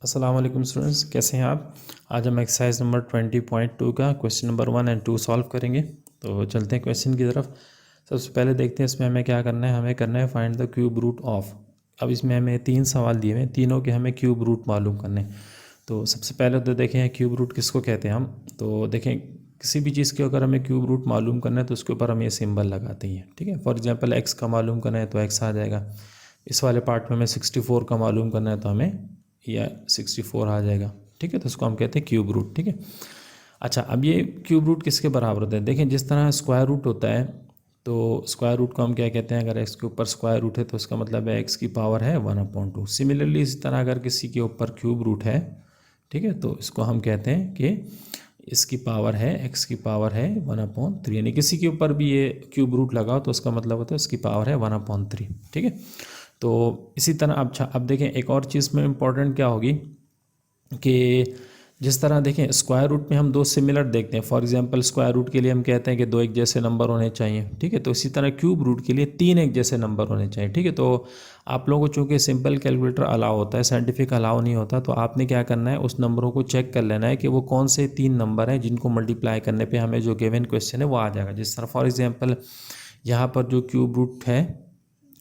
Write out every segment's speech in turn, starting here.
अस्सलाम वालेकुम स्टूडेंट्स, कैसे हैं आप। आज हम एक्सरसाइज नंबर 20.2 का क्वेश्चन नंबर 1 और 2 सॉल्व करेंगे। तो चलते हैं क्वेश्चन की तरफ। सबसे पहले देखते हैं इसमें हमें क्या करना है। हमें करना है find the cube root of. अब इसमें हमें 3 सवाल दिए हुए हैं, तीनों के हमें क्यूब रूट मालूम करने हैं। तो सबसे पहले तो देखें क्यूब रूट किसको कहते हैं हम। तो देखें किसी भी चीज़ के अगर हमें क्यूब रूट मालूम करना है तो उसके ऊपर हम ये सिंबल लगाते हैं। ठीक है, फॉर एग्जांपल एक्स का मालूम करना है तो एक्स आ जाएगा। इस वाले पार्ट में हमें 64 का मालूम करना है तो हमें या 64 आ जाएगा। ठीक है, तो इसको हम कहते हैं क्यूब रूट। ठीक है, अच्छा अब ये क्यूब रूट किसके बराबर होता है। देखें जिस तरह स्क्वायर रूट होता है तो स्क्वायर रूट को हम क्या कहते हैं, अगर एक्स के ऊपर स्क्वायर रूट है तो उसका मतलब है एक्स की पावर है 1/2। सिमिलरली इसी तरह अगर किसी के ऊपर क्यूब रूट है, ठीक है, तो इसको हम कहते हैं कि इसकी पावर है एक्स की पावर है 1/3। यानी किसी के ऊपर भी ये क्यूब रूट लगाओ तो उसका मतलब होता है इसकी पावर है 1/3। ठीक है, तो इसी तरह अब देखें एक और चीज़ में इम्पॉर्टेंट क्या होगी कि जिस तरह देखें स्क्वायर रूट में हम दो सिमिलर देखते हैं। फॉर एग्जांपल स्क्वायर रूट के लिए हम कहते हैं कि 2 एक जैसे नंबर होने चाहिए। ठीक है, तो इसी तरह क्यूब रूट के लिए 3 एक जैसे नंबर होने चाहिए। ठीक है, तो आप लोगों को चूँकि सिंपल कैलकुलेटर अलाउ होता है, साइंटिफिक अलाउ नहीं होता, तो आपने क्या करना है उस नंबरों को चेक कर लेना है कि वो कौन से 3 नंबर हैं जिनको मल्टीप्लाई करने पर हमें जो गिवन क्वेश्चन है वो आ जाएगा। जिस तरह फॉर एग्जाम्पल यहाँ पर जो क्यूब रूट है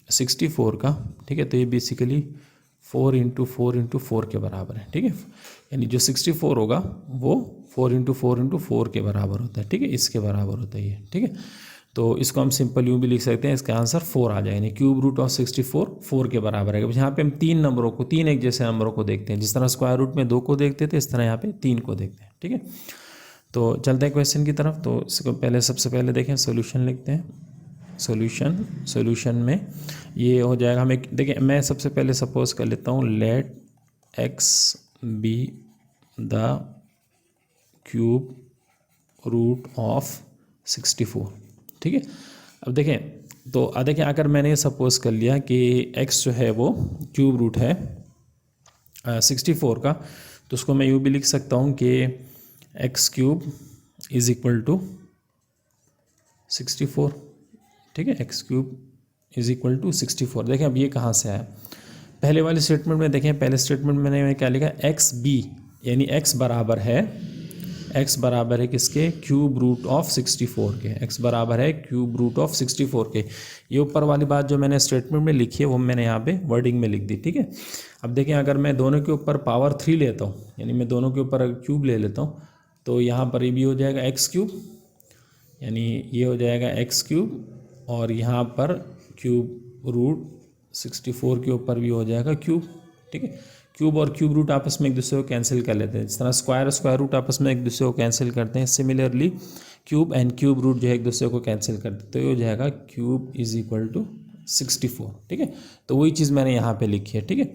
64 का, ठीक है, तो ये बेसिकली 4 × 4 × 4 के बराबर है। ठीक है, यानी जो 64 होगा वो 4 × 4 × 4 के बराबर होता है। ठीक है, इसके बराबर होता है ये। ठीक है, तो इसको हम सिंपल यूँ भी लिख सकते हैं, इसका आंसर 4 आ जाएगा। यानी क्यूब रूट ऑफ 64 4 के बराबर है। यहाँ पे हम 3 नंबरों को, 3 एक जैसे नंबरों को देखते हैं। जिस तरह स्क्वायर रूट में 2 को देखते थे इस तरह यहाँ पे 3 को देखते हैं। ठीक है, तो चलते हैं क्वेश्चन की तरफ। तो इसको पहले सबसे पहले देखें, सोल्यूशन लिखते हैं। सॉल्यूशन में ये हो जाएगा। हमें देखिए मैं सबसे पहले सपोज कर लेता हूँ let x be the cube root of 64। ठीक है, अब देखें तो देखें अगर मैंने ये सपोज कर लिया कि एक्स जो है वो क्यूब रूट है 64 का, तो उसको मैं यूँ भी लिख सकता हूँ कि x cube is equal to 64। ठीक है, x cube is equal to 64। देखें अब ये कहाँ से आया। पहले वाले स्टेटमेंट में देखें, पहले स्टेटमेंट में मैंने क्या लिखा, एक्स बी यानी एक्स बराबर है किसके, क्यूब रूट ऑफ 64 के। एक्स बराबर है क्यूब रूट ऑफ 64 के। ये ऊपर वाली बात जो मैंने स्टेटमेंट में लिखी है वो मैंने यहाँ पे वर्डिंग में लिख दी। ठीक है, अब देखें अगर मैं दोनों के ऊपर पावर 3 लेता हूँ, यानी मैं दोनों के ऊपर अगर क्यूब ले लेता हूँ तो यहाँ पर ये भी हो जाएगा एक्स क्यूब, यानी ये हो जाएगा एक्स क्यूब, और यहाँ पर क्यूब रूट 64 के ऊपर भी हो जाएगा क्यूब। ठीक है, क्यूब और क्यूब रूट आपस में एक दूसरे को कैंसिल कर लेते हैं। जिस तरह स्क्वायर रूट आपस में एक दूसरे को कैंसिल करते हैं, similarly cube and cube root जो है एक दूसरे को कैंसिल करते हैं। तो ये हो जाएगा क्यूब इज़ इक्वल टू 64। ठीक है, तो वही चीज़ मैंने यहाँ पे लिखी है। ठीक है,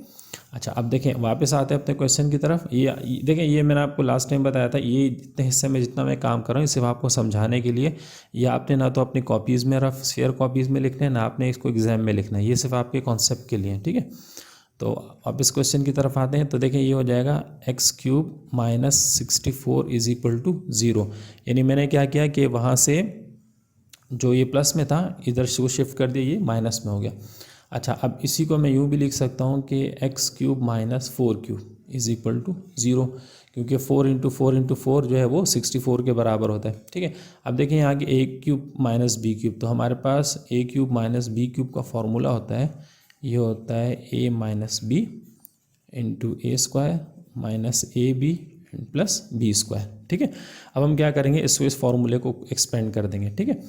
अच्छा अब देखें वापस आते हैं अपने क्वेश्चन की तरफ। ये देखें, ये मैंने आपको लास्ट टाइम बताया था, ये जितने हिस्से में जितना मैं काम कर रहा हूँ सिर्फ आपको समझाने के लिए। ये आपने ना तो अपनी कॉपीज़ में रफ शेयर कॉपीज़ में लिखना है, ना आपने इसको एग्जाम में लिखना है। ये सिर्फ आपके कॉन्सेप्ट के लिए। ठीक है, तो आप इस क्वेश्चन की तरफ आते हैं तो देखें ये हो जाएगा x cube minus 64 is equal to 0। यानी मैंने क्या किया कि वहाँ से जो ये प्लस में था इधर से वो शिफ्ट कर दिया, ये माइनस में हो गया। अच्छा अब इसी को मैं यूँ भी लिख सकता हूँ कि x cube minus 4 cube is equal to 0, क्योंकि 4 × 4 × 4 जो है वो 64 के बराबर होता है। ठीक है, अब देखें यहाँ कि a cube minus b cube, तो हमारे पास a cube minus b cube का फॉर्मूला होता है, ये होता है a minus b into a square minus a b plus b square. ठीक है, अब हम क्या करेंगे, इस फॉर्मूले को एक्सपेंड कर देंगे। ठीक है,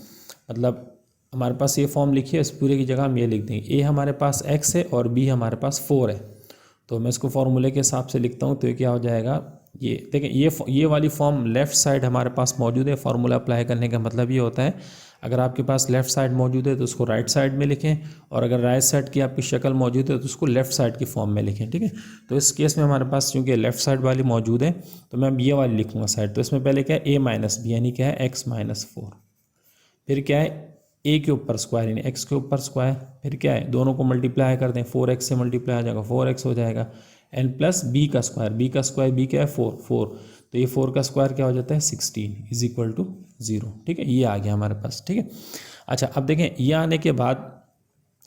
मतलब हमारे पास ये फॉर्म लिखी है, इस पूरे की जगह हम ये लिख देंगे, ए हमारे पास x है और b हमारे पास 4 है। तो मैं इसको फॉर्मूले के हिसाब से लिखता हूँ, तो ये क्या हो जाएगा, ये देखें ये वाली फॉर्म लेफ़्ट साइड हमारे पास मौजूद है। फार्मूला अप्लाई करने का मतलब ये होता है अगर आपके पास लेफ़्ट साइड मौजूद है तो उसको राइट साइड में लिखें, और अगर राइट साइड की आपकी शक्ल मौजूद है तो उसको लेफ़्ट साइड की फॉर्म में लिखें। ठीक है, तो इस केस में हमारे पास चूँकि लेफ़्ट साइड वाली मौजूद है तो मैं अब ये वाली लिखूँगा साइड। तो इसमें पहले क्या है, ए माइनस बी यानी क्या है एक्स माइनस 4, फिर क्या है ए के ऊपर स्क्वायर यानी एक्स के ऊपर स्क्वायर, फिर क्या है दोनों को मल्टीप्लाई कर दें, 4x से मल्टीप्लाई हो जाएगा 4x हो जाएगा, एन प्लस बी का स्क्वायर बी क्या है 4, तो ये 4 का स्क्वायर क्या हो जाता है 16 इज इक्वल टू 0। ठीक है, ये आ गया हमारे पास। ठीक है, अच्छा अब देखें ये आने के बाद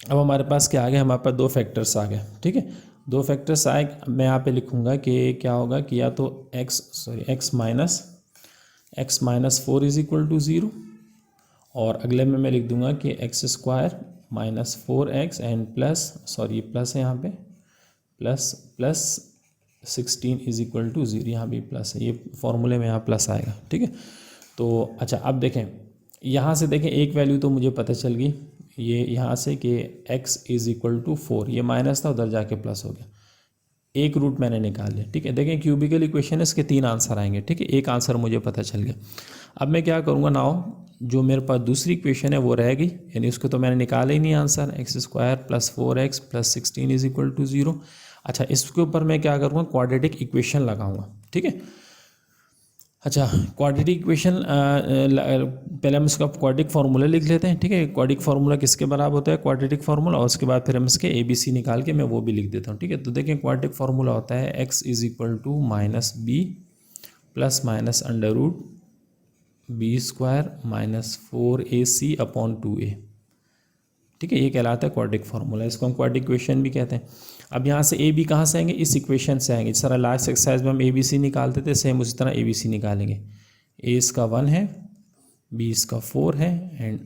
अब हमारे पास क्या आ गया, हमारे पास 2 फैक्टर्स आ गए। ठीक है, दो फैक्टर्स आए, मैं यहाँ पे लिखूँगा कि क्या होगा कि या तो x minus 4 is equal to 0, और अगले में मैं लिख दूंगा कि x square minus 4x and plus है यहाँ पे प्लस 16 इज इक्वल टू 0, यहाँ भी प्लस है, ये फॉर्मूले में यहाँ प्लस आएगा। ठीक है, तो अच्छा अब देखें, यहाँ से देखें एक वैल्यू तो मुझे पता चल गई, ये यहाँ से कि x इज़ इक्वल टू 4, ये माइनस था उधर जाके प्लस हो गया, एक रूट मैंने निकाल लिया। ठीक है, देखें क्यूबिकल इक्वेशन है, इसके 3 आंसर आएंगे। ठीक है, एक आंसर मुझे पता चल गया। अब मैं क्या करूँगा, नाउ जो मेरे पास दूसरी इक्वेशन है वो रहेगी, यानी उसको तो मैंने निकाला ही नहीं answer, x square plus 4x plus 16 is equal to 0। अच्छा, इसके ऊपर मैं क्या करूँगा, क्वाड्रेटिक इक्वेशन लगाऊंगा। ठीक है, अच्छा क्वाड्रेटिक इक्वेशन पहले हम इसका क्वाड्रेटिक फार्मूला लिख लेते हैं। ठीक है, क्वाड्रेटिक फार्मूला किसके बराबर होता है, क्वाड्रेटिक फार्मूला, और उसके बाद फिर हम इसके ABC निकाल के मैं वो भी लिख देता हूँ। ठीक है, तो देखें क्वाड्रेटिक फार्मूला होता है x is equal to minus b plus minus under root b square minus 4ac upon 2a। ठीक है, ये कहलाता है क्वाड्रेटिक फार्मूला, इसको हम क्वाड्रेटिक इक्वेशन भी कहते हैं। अब यहाँ से a b कहाँ से आएंगे, इस इक्वेशन से आएंगे। जिस तरह लास्ट एक्सरसाइज में हम ABC निकालते थे, सेम उसी तरह ABC निकालेंगे। a इसका 1 है, b इसका 4 है एंड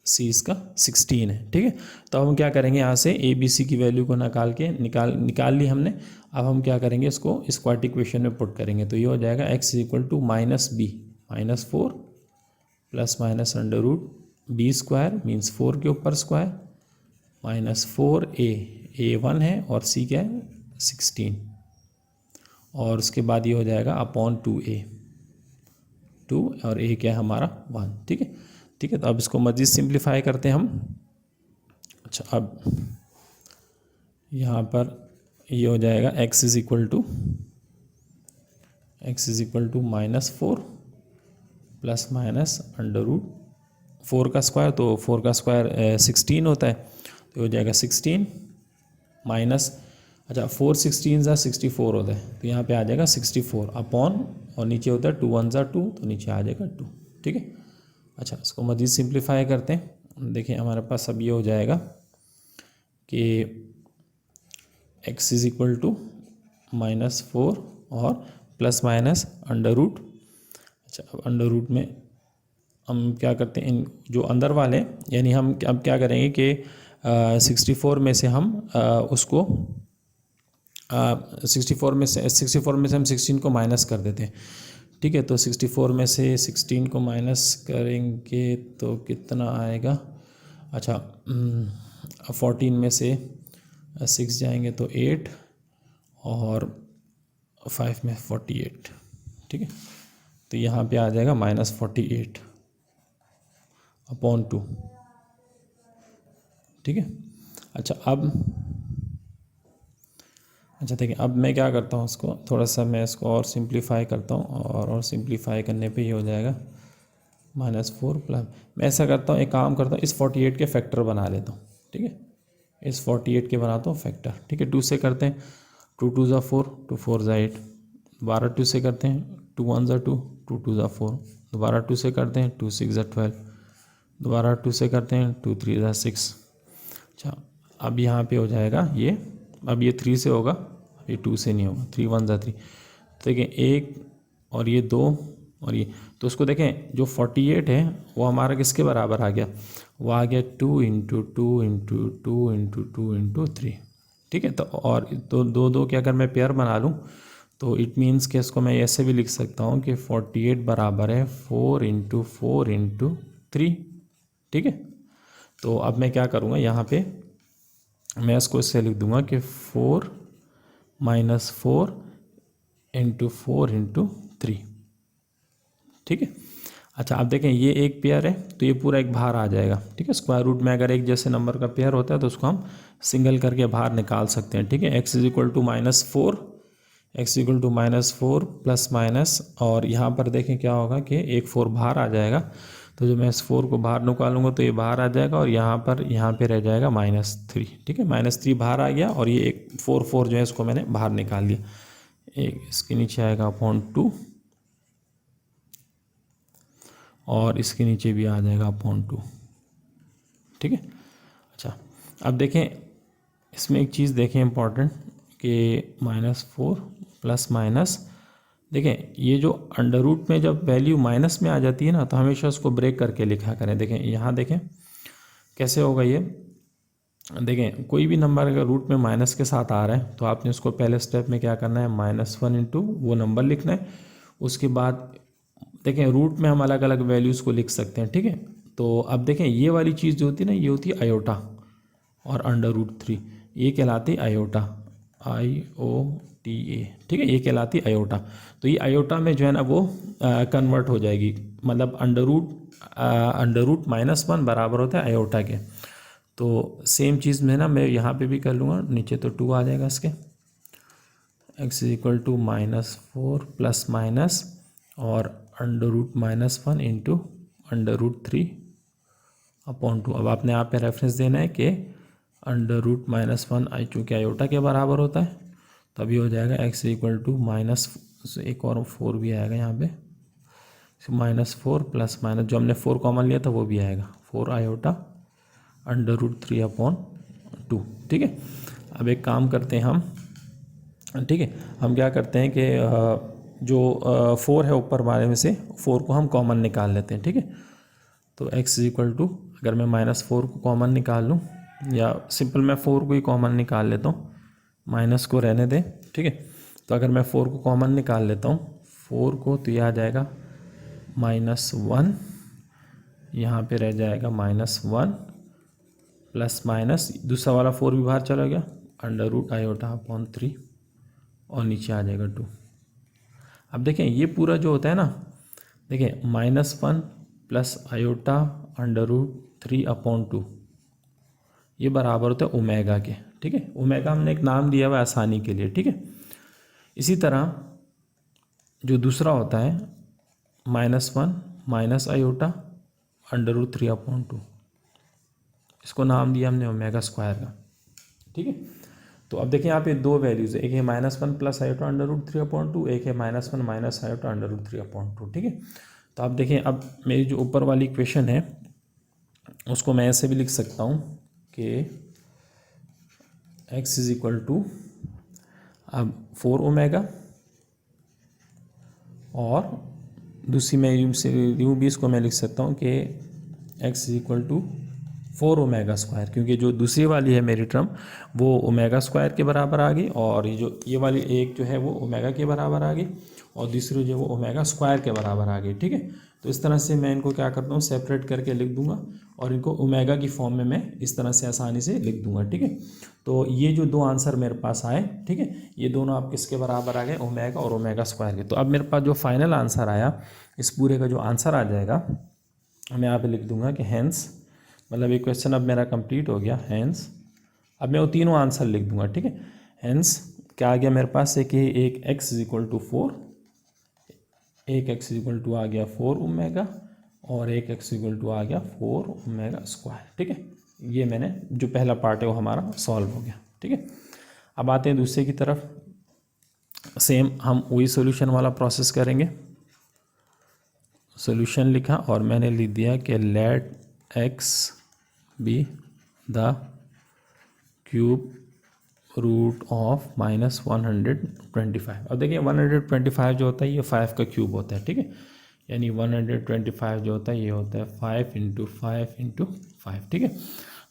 c इसका 16 है। ठीक है, तो अब हम क्या करेंगे, यहाँ से ABC की वैल्यू को निकाल ली हमने। अब हम क्या करेंगे, इसको इस क्वाड्रेटिक इक्वेशन में पुट करेंगे, तो ये हो जाएगा x is equal to minus b minus 4 plus minus under root b square means 4 के ऊपर स्क्वायर माइनस 4a 1 है और c क्या है 16, और उसके बाद ये हो जाएगा अपॉन 2a 2 और a क्या है हमारा 1। ठीक है, ठीक है, तो अब इसको मज़ीद सिंप्लीफाई करते हैं हम। अच्छा, अब यहाँ पर ये हो जाएगा x is equal to minus 4 plus minus under root 4 का स्क्वायर, तो 4 का स्क्वायर 16 होता है, तो हो जाएगा 16 माइनस, अच्छा 4 16 ज़ा 64 होता है, तो यहाँ पे आ जाएगा 64 अपॉन, और नीचे होता है 2 1 ज़ा 2, तो नीचे आ जाएगा 2। ठीक है, अच्छा इसको मज़ीद सिंप्लीफाई करते हैं। देखिए हमारे पास अब ये हो जाएगा कि x is equal to minus 4 और प्लस माइनस अंडर रूट। अच्छा, अब अंडर रूट में हम क्या करते हैं, इन जो अंदर वाले, यानी हम अब क्या करेंगे कि 64 में से हम उसको 64 में से हम 16 को माइनस कर देते हैं। ठीक है, तो 64 में से 16 को माइनस करेंगे तो कितना आएगा, अच्छा 14 में से 6 जाएंगे तो 8 और 5 में 48। ठीक है, तो यहाँ पे आ जाएगा माइनस 48 अपॉन 2। ठीक है, अच्छा अच्छा देखिए, अब मैं क्या करता हूँ, उसको थोड़ा सा मैं इसको और सिंप्लीफाई करता हूँ, और सिंप्लीफाई करने पे ये हो जाएगा -4 प्लस, मैं ऐसा करता हूँ, एक काम करता हूँ, इस 48 के फैक्टर बना लेता हूँ। ठीक है, इस 48 के बनाता हूँ फैक्टर। ठीक है, 2 से करते हैं, 2 2 ज़ा 4, 2 4 ज़ा 8, दोबारा 2 से करते हैं, 2 1 ज़ा 2, 2 2 ज़ा 4, दोबारा 2 से करते हैं, 2 6 ज़ा 12, दोबारा 2 से करते हैं, 2 3 ज़ा 6। अच्छा, अब यहाँ पे हो जाएगा ये, अब ये 3 से होगा, ये 2 से नहीं होगा, 3 1 ज़ा 3। तो देखें 1 और ये 2 और ये, तो उसको देखें जो 48 है वो हमारा किसके बराबर आ गया, वो आ गया 2 × 2 × 2 × 2 × 3। ठीक है, तो और तो 2 2 के अगर मैं पेयर बना लूँ तो इट मीन्स कि इसको मैं ऐसे भी लिख सकता हूँ कि 48 बराबर है 4 × 4 × 3। ठीक है, तो अब मैं क्या करूँगा, यहाँ पे मैं इसको इससे लिख दूँगा कि 4 - 4 × 4 × 3। ठीक है, अच्छा अब देखें ये एक पेयर है तो ये पूरा एक बाहर आ जाएगा। ठीक है, स्क्वायर रूट में अगर एक जैसे नंबर का पेयर होता है तो उसको हम सिंगल करके बाहर निकाल सकते हैं। ठीक है, x is equal to -4, x equal to -4 plus minus, और यहाँ पर देखें क्या होगा कि एक 4 बाहर आ जाएगा, तो जब मैं इस 4 को बाहर निकालूंगा तो ये बाहर आ जाएगा, और यहाँ पे रह जाएगा -3। ठीक है, -3 बाहर आ गया, और ये एक 4 4 जो है इसको मैंने बाहर निकाल लिया, एक इसके नीचे आएगा अपॉन 2 और इसके नीचे भी आ जाएगा अपॉन 2। ठीक है, अच्छा अब देखें इसमें एक चीज़ देखें इम्पॉर्टेंट कि -4 प्लस माइनस, देखें ये जो अंडर रूट में जब वैल्यू माइनस में आ जाती है ना तो हमेशा उसको ब्रेक करके लिखा करें। देखें यहाँ देखें कैसे होगा ये, देखें कोई भी नंबर अगर रूट में माइनस के साथ आ रहा है तो आपने उसको पहले स्टेप में क्या करना है, -1 इंटू वो नंबर लिखना है। उसके बाद देखें रूट में हम अलग अलग वैल्यूज़ को लिख सकते हैं, ठीक है। तो अब देखें ये वाली चीज़ जो होती है ना, ये होती है आयोटा और अंडर रूट 3, ये कहलाती है आयोटा, IOTA, ठीक है, ये कहलाती है आयोटा। तो ये आयोटा में जो है ना वो कन्वर्ट हो जाएगी, मतलब अंडर रूट -1 बराबर होता है आयोटा के। तो सेम चीज़ में ना मैं यहाँ पे भी कर लूँगा, नीचे तो 2 आ जाएगा इसके, x equal to -4 plus minus और under root -1 into under root 3/2। अब आपने यहाँ पे रेफरेंस देना है कि अंडर रूट -1 चूँकि आयोटा के बराबर होता है, तभी हो जाएगा x इक्वल टू माइनस, एक और 4 भी आएगा यहाँ पे, -4 प्लस माइनस जो हमने 4 कॉमन लिया था वो भी आएगा, 4 आयोटा अंडर रूट 3/2, ठीक है। अब एक काम करते हैं हम, ठीक है, हम क्या करते हैं कि जो 4 है ऊपर वाले में से 4 को हम कॉमन निकाल लेते हैं, ठीक है। तो x इक्वल टू, अगर मैं -4 को कॉमन निकाल लूँ, या सिंपल मैं 4 को ही कॉमन निकाल लेता हूँ, माइनस को रहने दें, ठीक है। तो अगर मैं 4 को कॉमन निकाल लेता हूँ, 4 को, तो यह आ जाएगा -1, यहाँ पे रह जाएगा -1 प्लस माइनस दूसरा वाला 4 भी बाहर चला गया, अंडर रूट/3 और नीचे आ जाएगा 2। अब देखें ये पूरा जो होता है ना, देखें -1 प्लस आयोटा अंडर रूट 3/2, ये बराबर होता है ओमेगा के, ठीक है। ओमेगा हमने एक नाम दिया हुआ है आसानी के लिए, ठीक है। इसी तरह जो दूसरा होता है -1 माइनस आयोटा अंडर रूट 3/2, इसको नाम दिया हमने ओमेगा स्क्वायर का, ठीक है। तो अब देखिए यहाँ पे दो वैल्यूज़ है, एक है -1 प्लस आयोटा अंडर रूट 3/2, एक है -1 माइनस आयोटा अंडर रूट 3/2, ठीक है। तो आप देखें, अब मेरी जो ऊपर वाली इक्वेशन है उसको मैं ऐसे भी लिख सकता हूँ कि x इज इक्वल टू, अब 4 ओमेगा, और दूसरी मैं यूँ भी इसको मैं लिख सकता हूँ कि x is equal to 4 omega square, क्योंकि जो दूसरी वाली है मेरी टर्म वो ओमेगा स्क्वायर के बराबर आ गई, और ये वाली एक जो है वो ओमेगा के बराबर आ गई, और दूसरी जो वो ओमेगा स्क्वायर के बराबर आ गई, ठीक है। तो इस तरह से मैं इनको क्या करता हूँ, सेपरेट करके लिख दूंगा, और इनको ओमेगा की फॉर्म में मैं इस तरह से आसानी से लिख दूंगा, ठीक है। तो ये जो दो आंसर मेरे पास आए, ठीक है, ये दोनों आप किसके बराबर आ गए, ओमेगा और ओमेगा स्क्वायर के। तो अब मेरे पास जो फाइनल आंसर आया, इस पूरे का जो आंसर आ जाएगा, मैं यहाँ पे लिख दूंगा कि हैंस, मतलब ये क्वेश्चन अब मेरा कंप्लीट हो गया, हैंस, अब मैं वो तीनों आंसर लिख दूंगा, ठीक है। हैंस क्या आ गया मेरे पास, एक x इज इक्वल टू 4, एक x इक्वल टू आ गया 4 ओमेगा, और एक x इक्वल टू आ गया 4 ओमेगा स्क्वायर, ठीक है। ये मैंने जो पहला पार्ट है वो हमारा सॉल्व हो गया, ठीक है। अब आते हैं दूसरे की तरफ, सेम हम वही सॉल्यूशन वाला प्रोसेस करेंगे। सॉल्यूशन लिखा और मैंने लिख दिया कि let x be the cube root of -125। अब देखिए 125 जो होता है ये 5 का क्यूब होता है, ठीक है। यानी 125 जो होता है ये होता है 5 × 5 × 5, ठीक है।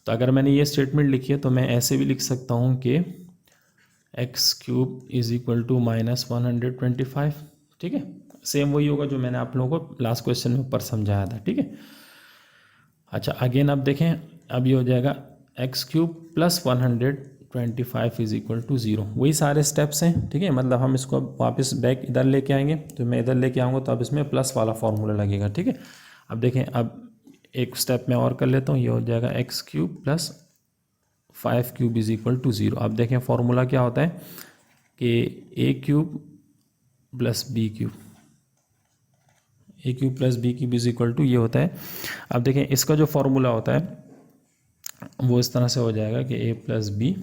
तो अगर मैंने ये स्टेटमेंट लिखी है तो मैं ऐसे भी लिख सकता हूँ कि x³ इज इक्वल टू -125, ठीक है। सेम वही होगा जो मैंने आप लोगों को लास्ट क्वेश्चन में ऊपर समझाया था, ठीक है। अच्छा, अगेन अब देखें, अब ये हो जाएगा x³ + 125 इज इक्वल टू 0। वही सारे स्टेप्स हैं, ठीक है। मतलब हम इसको अब वापस बैक इधर लेके आएंगे, तो मैं इधर लेके आऊँगा तो अब इसमें प्लस वाला फार्मूला लगेगा, ठीक है। अब देखें, अब एक स्टेप मैं और कर लेता हूँ, ये हो जाएगा x³ + 5³ इज इक्वल टू 0। अब देखें फार्मूला क्या होता है कि a³ + b³, a³ + b³ is equal to ये होता है। अब देखें इसका जो फार्मूला होता है वो इस तरह से हो जाएगा कि a + b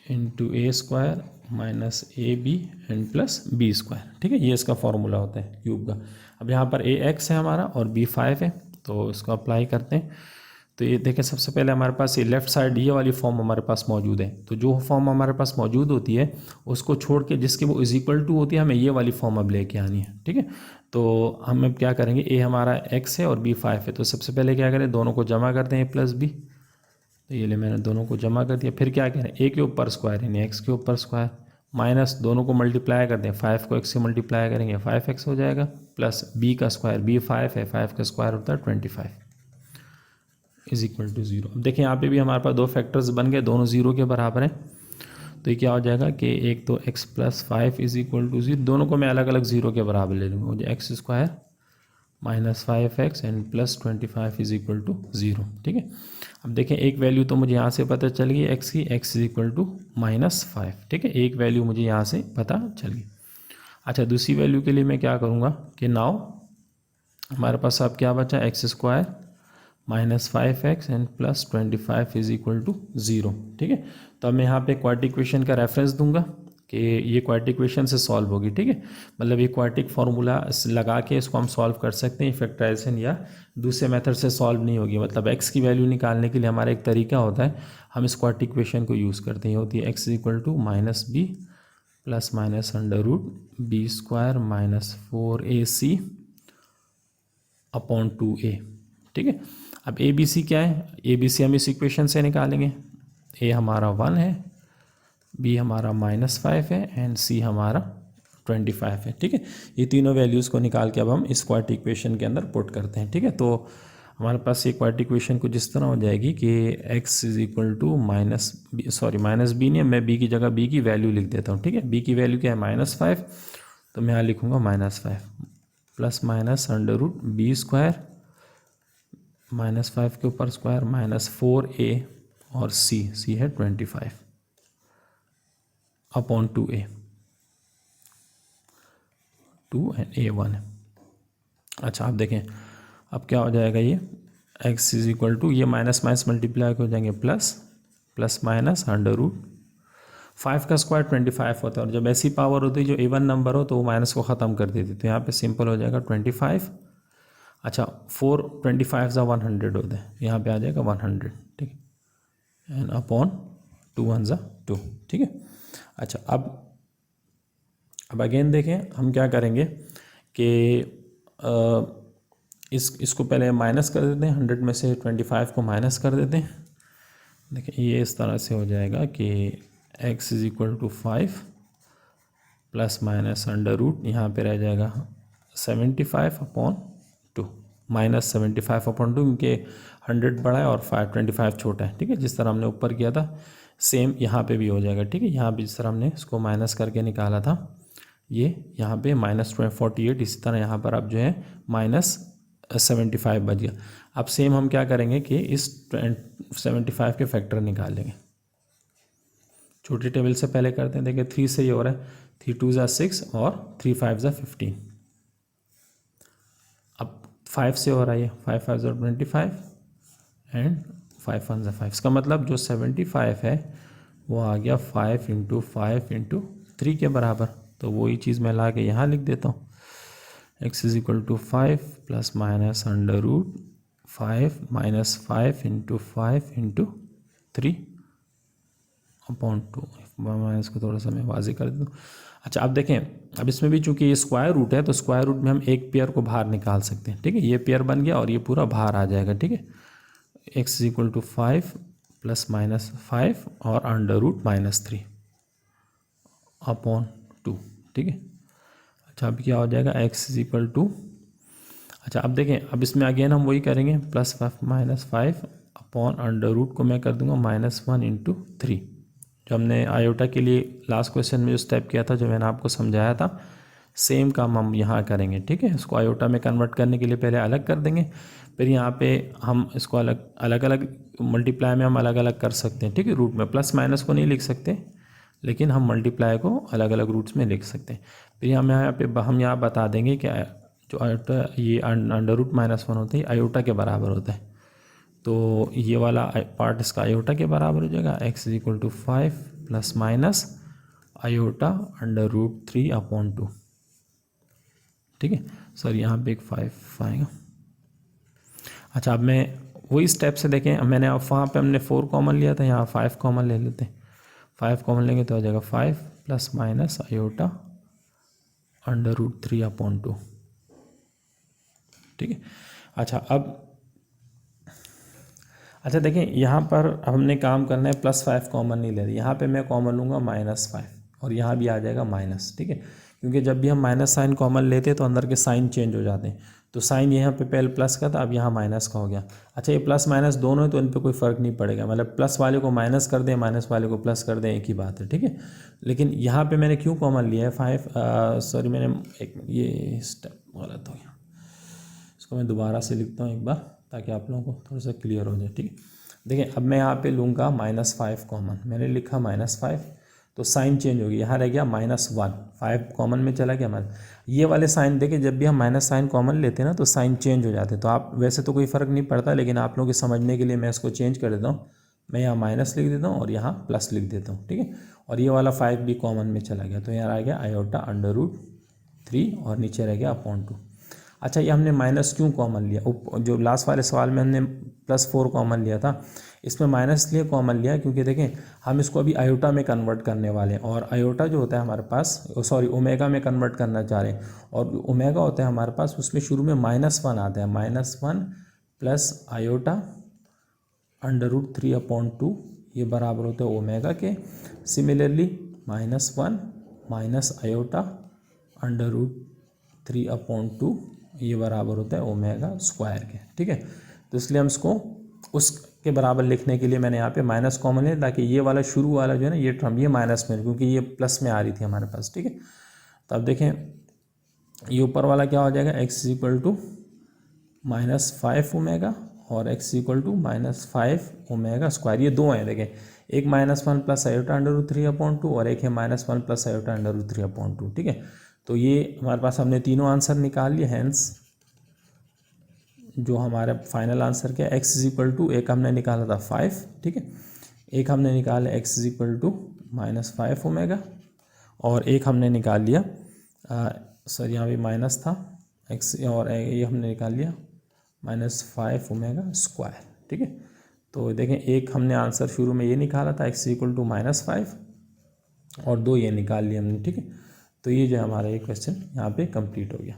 × a² - ab n + b², ठीक है। ये इसका फार्मूला होता है क्यूब का। अब यहाँ पर a x है हमारा और b 5 है, तो इसको अप्लाई करते हैं। तो ये देखें सबसे पहले हमारे पास ये लेफ़्ट साइड ये वाली फॉर्म हमारे पास मौजूद है। तो जो फॉर्म हमारे पास मौजूद होती है उसको छोड़ के जिसकी वो इज इक्वल टू होती है हमें ये वाली फॉर्म अब लेके आनी है। ठीक है, तो हम अब क्या करेंगे, ए हमारा x है और b 5 है। तो सबसे पहले क्या करें, दोनों को जमा करते हैं a प्लस बी। तो ये ले मैंने दोनों को जमा कर दिया। फिर क्या करें, a के ऊपर स्क्वायर यानी x के ऊपर स्क्वायर माइनस दोनों को मल्टीप्लाई करते हैं, 5 को x से मल्टीप्लाई करेंगे 5x हो जाएगा, प्लस b का स्क्वायर b 5 है, 5 का स्क्वायर होता है 25 इज इक्वल टू 0। अब देखिए यहाँ पे भी हमारे पास दो फैक्टर्स बन गए, दोनों 0 के बराबर हैं। तो ये क्या हो जाएगा कि एक तो x plus 5 is equal to 0, दोनों को मैं अलग अलग 0 के बराबर ले लूँगा, मुझे x square minus 5x and plus 25 is equal to 0। ठीक है, अब देखें एक वैल्यू तो मुझे यहाँ से पता चल गई x की, x इज इक्वल टू -5। ठीक है, एक वैल्यू मुझे यहाँ से पता चल गई। अच्छा, दूसरी वैल्यू के लिए मैं क्या करूँगा कि नाउ हमारे पास अब क्या बचा, x square minus 5x and plus 25 is equal to 0। ठीक है, तो अब मैं यहाँ पे क्वाड्रेटिक इक्वेशन का रेफरेंस दूंगा कि ये क्वाड्रेटिक इक्वेशन से सॉल्व होगी। ठीक है, मतलब ये क्वाड्रेटिक फार्मूला लगा के इसको हम सॉल्व कर सकते हैं फैक्टराइजेशन, या दूसरे मेथड से सॉल्व नहीं होगी। मतलब x की वैल्यू निकालने के लिए हमारा एक तरीका होता है, हम इस क्वाड्रेटिक इक्वेशन को यूज़ करते हैं, होती है x is equal to minus b plus minus under root b square minus 4ac upon 2a। ठीक है, अब ए बी सी क्या है, ए बी सी हम इस इक्वेशन से निकालेंगे। ए हमारा 1 है, बी हमारा -5 है एंड सी हमारा 25 है। ठीक है, ये तीनों वैल्यूज़ को निकाल के अब हम इस क्वाड्रेटिक इक्वेशन के अंदर पुट करते हैं। ठीक है, तो हमारे पास ये क्वाड्रेटिक इक्वेशन कुछ इस तरह हो जाएगी कि x is equal to minus b नहीं, मैं b की जगह b की वैल्यू लिख देता हूँ। ठीक है, b की वैल्यू क्या है -5, तो मैं यहाँ लिखूँगा -5 plus minus under root b square -5 के ऊपर स्क्वायर माइनस 4a और c है 25 अपॉन 2a, 2 एंड a1 है। अच्छा, आप देखें अब क्या हो जाएगा, ये x इज इक्वल टू ये माइनस माइनस मल्टीप्लाई हो जाएंगे प्लस माइनस अंडर रूट 5 का स्क्वायर 25 होता है, और जब ऐसी पावर होती है जो a1 नंबर हो तो वो माइनस को ख़त्म कर देती है। तो यहाँ पे सिंपल हो जाएगा 25। अच्छा, 4 25 ज़ा 100 होता है, यहाँ पे आ जाएगा 100। ठीक है, एंड अपॉन 2 1 ज़ा 2। ठीक है, अच्छा अब अगेन देखें हम क्या करेंगे कि इसको पहले माइनस कर देते हैं, 100 में से 25 को माइनस कर देते हैं। देखिए ये इस तरह से हो जाएगा कि x is equal to 5 plus minus under root यहाँ पे रह जाएगा 75 अपॉन 2 माइनस 75 अपॉन 2, क्योंकि 100 बड़ा है और 25 छोटा है। ठीक है, जिस तरह हमने ऊपर किया था सेम यहाँ पे भी हो जाएगा। ठीक है, यहाँ भी जिस तरह हमने इसको माइनस करके निकाला था, ये यहाँ पे -48, इसी तरह यहाँ पर अब जो है -75 बच गया। अब सेम हम क्या करेंगे कि इस 75 के फैक्टर निकालेंगे। छोटी टेबल से पहले करते हैं, देखिए 3 से ये हो रहा है, 3 2 ज़ा 6 और 3 5 ज़ा 15। अब 5 से हो रहा है, ये 5 5 ज़ा 25 एंड 5 1 ज़ा 5। इसका मतलब जो 75 है वो आ गया 5 × 5 × 3 के बराबर। तो वही चीज़ मैं ला के यहाँ लिख देता हूँ, x is equal to 5 plus minus under root 5 minus 5 × 5 × 3 upon 2। Minus को थोड़ा सा मैं वाजे कर देता हूँ। अच्छा, अब देखें, अब इसमें भी चूंकि ये स्क्वायर रूट है तो स्क्वायर रूट में हम एक पेयर को बाहर निकाल सकते हैं। ठीक है, ये पेयर बन गया और ये पूरा बाहर आ जाएगा। ठीक है, x is equal to 5 plus minus 5 और अंडर रूट -3 अपॉन 2। ठीक है, अच्छा अब क्या हो जाएगा, x इज इक्वल टू, अच्छा अब देखें, अब इसमें अगेन हम वही करेंगे, प्लस 5 अपॉन अंडर रूट को मैं कर दूंगा -1 × 3। जो हमने आयोटा के लिए लास्ट क्वेश्चन में जो स्टेप किया था, जो मैंने आपको समझाया था, सेम काम हम यहाँ करेंगे। ठीक है, इसको आयोटा में कन्वर्ट करने के लिए पहले अलग कर देंगे, फिर यहाँ पे हम इसको अलग अलग मल्टीप्लाई में हम अलग अलग कर सकते हैं। ठीक है, रूट में प्लस माइनस को नहीं लिख सकते, लेकिन हम मल्टीप्लाई को अलग अलग रूट्स में लिख सकते हैं। फिर हम यहाँ बता देंगे कि जो आयोटा ये अंडर रूट -1 होता है, आयोटा के बराबर होता है। तो ये वाला पार्ट इसका आयोटा के बराबर हो जाएगा, x is equal to 5 plus minus iota under root 3 upon 2। ठीक है, सर यहाँ पे एक 5 आएगा। अच्छा, अब मैं वही स्टेप से देखें, मैंने अब वहाँ पे हमने 4 कॉमन लिया था, यहाँ 5 कॉमन ले लेते हैं। 5 कॉमन लेंगे तो हो जाएगा 5 प्लस माइनस आयोटा √3/2। ठीक है। अच्छा देखें, यहाँ पर अब हमने काम करना है, +5 कॉमन नहीं ले रहे, यहाँ पे मैं कॉमन लूँगा -5 और यहाँ भी आ जाएगा माइनस। ठीक है, क्योंकि जब भी हम माइनस साइन कॉमन लेते हैं तो अंदर के साइन चेंज हो जाते हैं। तो साइन यहाँ पे पहले प्लस का था, अब यहाँ माइनस का हो गया। अच्छा, ये प्लस माइनस दोनों है तो इन पे कोई फ़र्क नहीं पड़ेगा, मतलब प्लस वाले को माइनस कर दें, माइनस वाले को प्लस कर दें, एक ही बात है। ठीक है, लेकिन यहाँ पे मैंने क्यों कॉमन लिया है 5, सॉरी मैंने एक ये स्टेप गलत हो गया, इसको मैं दोबारा से लिखता हूँ एक बार ताकि आप लोगों को थोड़ा सा क्लियर हो जाए। ठीक है, देखिए अब मैं यहाँ पे लूँगा -5 कॉमन, मैंने लिखा -5 तो साइन चेंज हो गया, यहाँ रह गया -1, 5 कॉमन में चला गया हमारा। ये वाले साइन देखिए, जब भी हम माइनस साइन कॉमन लेते हैं ना तो साइन चेंज हो जाते हैं। तो आप वैसे तो कोई फ़र्क नहीं पड़ता, लेकिन आप लोगों के समझने के लिए मैं इसको चेंज कर देता हूँ, मैं यहाँ माइनस लिख देता हूँ और यहाँ प्लस लिख देता हूँ। ठीक है, और ये वाला 5 भी कॉमन में चला गया, तो यहाँ आ गया आयोटा √3 और नीचे रह गया /2। अच्छा, ये हमने माइनस क्यों कॉमन लिया, जो लास्ट वाले सवाल में हमने +4 कॉमन लिया था, इसमें माइनस लिए कॉमन लिया क्योंकि देखें हम इसको अभी आयोटा में कन्वर्ट करने वाले हैं, और आयोटा जो होता है हमारे पास, सॉरी ओमेगा में कन्वर्ट करना चाह रहे हैं, और ओमेगा होता है हमारे पास, उसमें शुरू में -1 आता है, -1 प्लस आयोटा √3/2, ये बराबर होता है ओमेगा के। सिमिलरली -1 माइनस आयोटा √3/2 ये बराबर होता है ओमेगा स्क्वायर के। ठीक है, तो इसलिए हम इसको उसके बराबर लिखने के लिए मैंने यहाँ पे माइनस कॉमन लिया, ताकि ये वाला शुरू वाला जो है ना ये टर्म ये माइनस में, क्योंकि ये प्लस में आ रही थी हमारे पास। ठीक है, तो अब देखें ये ऊपर वाला क्या हो जाएगा, x = -5 ओमेगा और x = -5 ओमेगा स्क्वायर, ये दो हैं देखें, एक -1 प्लस आयोटा √3/2 और एक है -1 प्लस आयोटा √3/2। ठीक है, तो ये हमारे पास हमने तीनों आंसर निकाल लिए, हैंस जो हमारा फाइनल आंसर क्या है, x = एक हमने निकाला था 5। ठीक है, एक हमने निकाला x = -5 ओमेगा और एक हमने निकाल लिया सर यहाँ भी माइनस था x, और ये हमने निकाल लिया -5 ओमेगा स्क्वायर। ठीक है, तो देखें एक हमने आंसर शुरू में ये निकाला था x = -5 और दो ये निकाल लिए हमने। ठीक है, तो ये जो हमारा ये क्वेश्चन यहाँ पे कंप्लीट हो गया।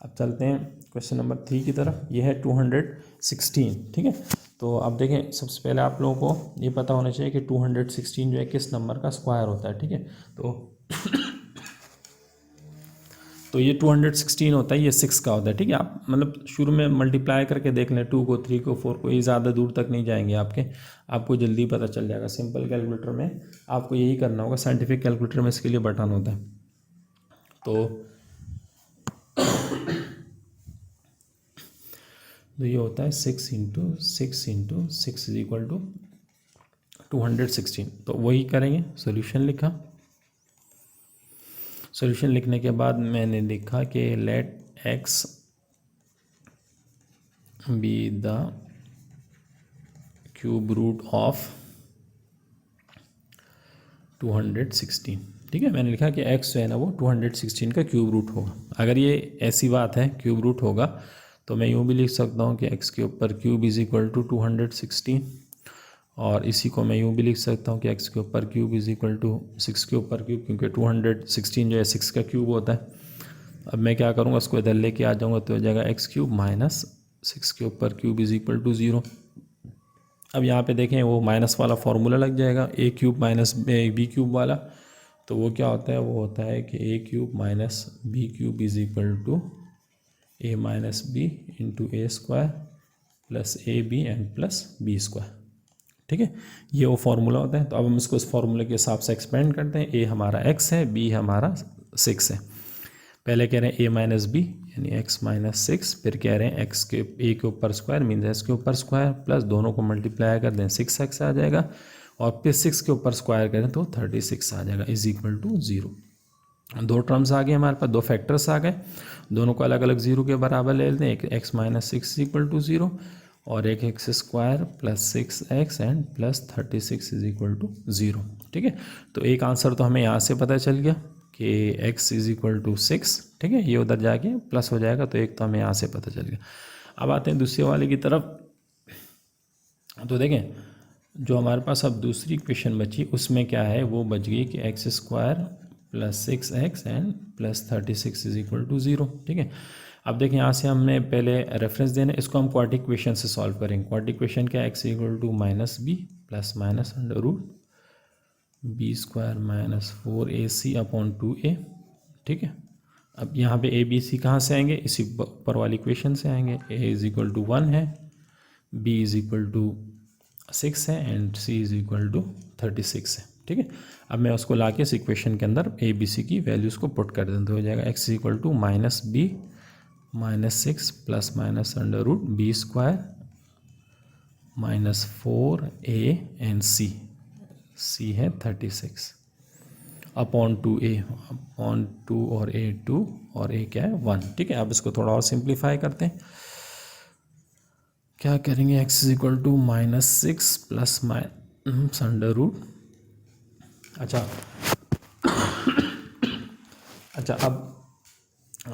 अब चलते हैं क्वेश्चन नंबर 3 की तरफ, ये है 216। ठीक है, तो अब देखें सबसे पहले आप लोगों को ये पता होना चाहिए कि 216 जो है किस नंबर का स्क्वायर होता है। ठीक है, तो ये 216 होता है, ये 6 का होता है। ठीक है, आप मतलब शुरू में मल्टीप्लाई करके देख लें, 2 को 3 को 4 को, ये ज़्यादा दूर तक नहीं जाएंगे आपको जल्दी पता चल जाएगा। सिंपल कैलकुलेटर में आपको यही करना होगा, साइंटिफिक कैलकुलेटर में इसके लिए बटन होता है। तो ये होता है 6 × 6 × 6 = 216। तो वही करेंगे, सॉल्यूशन लिखा, सॉल्यूशन लिखने के बाद मैंने लिखा कि let x be the cube root of 216। ठीक है, मैंने लिखा कि x जो है ना वो 216 का क्यूब रूट होगा। अगर ये ऐसी बात है क्यूब रूट होगा तो मैं यूँ भी लिख सकता हूँ कि x के ऊपर क्यूब = 216, और इसी को मैं यूँ भी लिख सकता हूँ कि x के ऊपर क्यूब = 6 के ऊपर क्यूब, क्योंकि 216 जो है 6 का क्यूब होता है। अब मैं क्या करूँगा, इसको इधर लेके आ जाऊँगा तो हो जाएगा x³ माइनस 6 के ऊपर क्यूब = 0। अब यहाँ पे देखें वो माइनस वाला फार्मूला लग जाएगा, a³ माइनस b³ वाला, तो वो क्या होता है, वो होता है कि a³ minus b³ = a minus b into a² plus ab and plus b²। ठीक है, ये वो फार्मूला होता है। तो अब हम इसको इस फार्मूले के हिसाब से एक्सपेंड करते हैं। a हमारा x है, b हमारा 6 है। पहले कह रहे हैं a माइनस b यानी x माइनस 6, फिर कह रहे हैं x के a के ऊपर स्क्वायर मीन्स s के ऊपर स्क्वायर, प्लस दोनों को मल्टीप्लाई कर दें 6x आ जाएगा, और फिर 6 के ऊपर स्क्वायर करें तो 36 आ जाएगा = 0। दो टर्म्स आ गए हमारे पास, दो फैक्टर्स आ गए, दोनों को अलग अलग 0 के बराबर ले लेते हैं। एक x माइनस 6 = 0 और एक x² plus 6x and plus 36 = 0। ठीक है, तो एक आंसर तो हमें यहाँ से पता चल गया कि x = 6। ठीक है, ये उधर जाके प्लस हो जाएगा, तो एक तो हमें यहाँ से पता चल गया। अब आते हैं दूसरे वाले की तरफ। तो देखें जो हमारे पास अब दूसरी इक्वेशन बची उसमें क्या है, वो बच गई कि x square plus 6x and plus 36 is equal to 0। ठीक है, अब देखें यहाँ से हमने पहले रेफरेंस देना, इसको हम क्वाड्रेटिक इक्वेशन से सॉल्व करेंगे। क्वाड्रेटिक इक्वेशन क्या है, x equal to minus b plus minus under root b square minus 4ac upon 2a। ठीक है, अब यहाँ पे ए बी सी कहाँ से आएंगे, इसी ऊपर वाली इक्वेशन से आएंगे। a इज इक्वल टू 1 है, b इज इक्वल टू 6 है and c is equal to 36 है। ठीक है, अब मैं उसको लाके इस इक्वेशन के अंदर ए बी सी की वैल्यूज़ को पुट कर दें तो हो जाएगा x is equal to minus b minus 6 plus minus under root b square minus 4a and c है 36 अपॉन 2a, अपॉन 2 और a 2 और a क्या है 1। ठीक है, अब इसको थोड़ा और सिंप्लीफाई करते हैं। क्या करेंगे, x is equal to minus 6 plus minus under root, अच्छा अब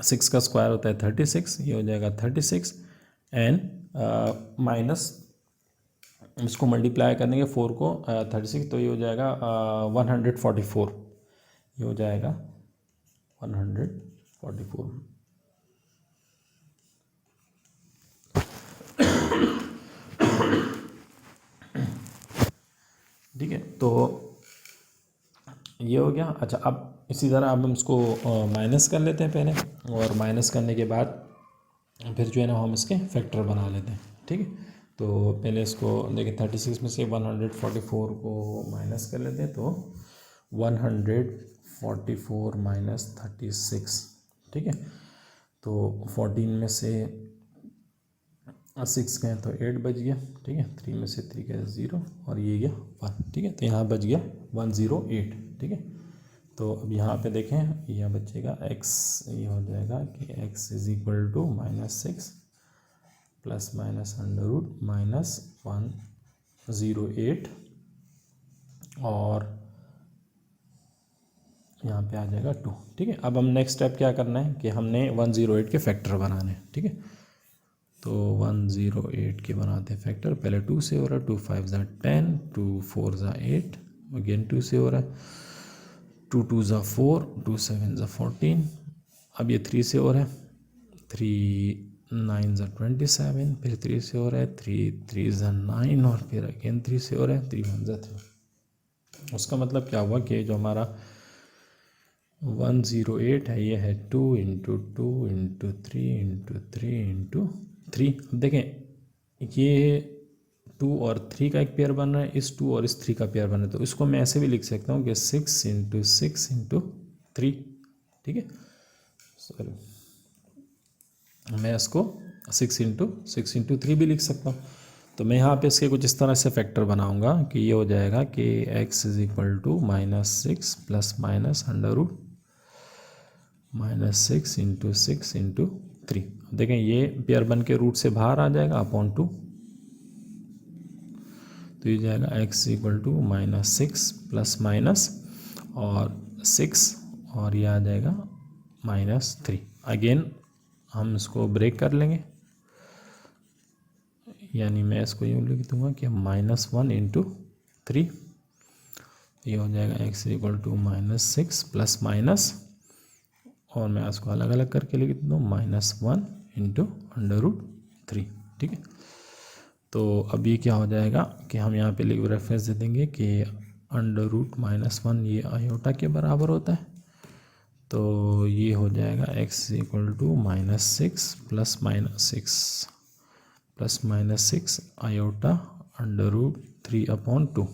6 का स्क्वायर होता है 36, ये हो जाएगा 36 एंड माइनस इसको मल्टीप्लाई कर देंगे 4 को 36 तो ये हो जाएगा 144, ये हो जाएगा 144। ठीक है, तो ये हो गया। अच्छा, अब इसी तरह अब हम इसको माइनस कर लेते हैं पहले, और माइनस करने के बाद फिर जो है ना हम इसके फैक्टर बना लेते हैं। ठीक है, तो पहले इसको देखिए 36 में से 144 को माइनस कर लेते हैं तो 144 माइनस 36। ठीक है, तो 14 में से 6 गए तो 8 बच गया। ठीक है, 3 में से 3 गए 0 और ये गया 1। ठीक है, तो यहाँ बच गया 108। ठीक है, तो अब यहाँ पे देखें यह बचेगा x, ये हो जाएगा कि x is equal to minus 6 plus minus under root minus 108 और यहाँ पे आ जाएगा 2। ठीक है, अब हम नेक्स्ट स्टेप क्या करना है कि हमने 108 के फैक्टर बनाने हैं। ठीक है, तो 108 के बनाते हैं फैक्टर। पहले 2 से हो रहा है, 2 5 ज़ा 10, 2 4 ज़ा 8, अगेन 2 से हो रहा है, 2 2 ज़ा 4, 2 7 ज़ा 14। अब ये 3 से हो रहा है, 3 9 ज़ा 27, फिर 3 से हो रहा है, 3 3 ज़ा 9 और फिर अगेन 3 से हो रहा है, 3 1 ज़ा 3। उसका मतलब क्या हुआ कि जो हमारा 108 है ये है 2 इंटू 2 इंटू 3 इंटू 3 इंटू 3। अब देखें ये 2 और 3 का एक पेयर बन रहा है, इस 2 और इस 3 का पेयर बन रहा है, तो इसको मैं ऐसे भी लिख सकता हूँ कि 6 इंटू 6 इंटू 3। ठीक है, सॉरी मैं इसको 6 इंटू 3 भी लिख सकता हूँ। तो मैं यहाँ पे इसके कुछ इस तरह से फैक्टर बनाऊँगा कि ये हो जाएगा कि x is equal to minus 6 plus minus under root minus 6 into 6 into 3। देखें ये पेयर बन के रूट से बाहर आ जाएगा अपॉन 2, तो ये जाएगा x equal to minus 6 plus minus और 6 और ये आ जाएगा माइनस 3। अगेन हम इसको ब्रेक कर लेंगे, यानी मैं इसको यूँ लिख दूँगा कि माइनस 1 इंटू 3, ये हो जाएगा x equal to minus 6 plus minus और मैं इसको अलग अलग करके लिख दूँ माइनस 1 इंटू अंडर रूट 3। ठीक है, तो अब ये क्या हो जाएगा कि हम यहाँ पे लिख रेफरेंस दे देंगे कि अंडर रूट माइनस 1 ये आयोटा के बराबर होता है, तो ये हो जाएगा x equal to minus 6 plus minus 6 iota under root 3 upon 2।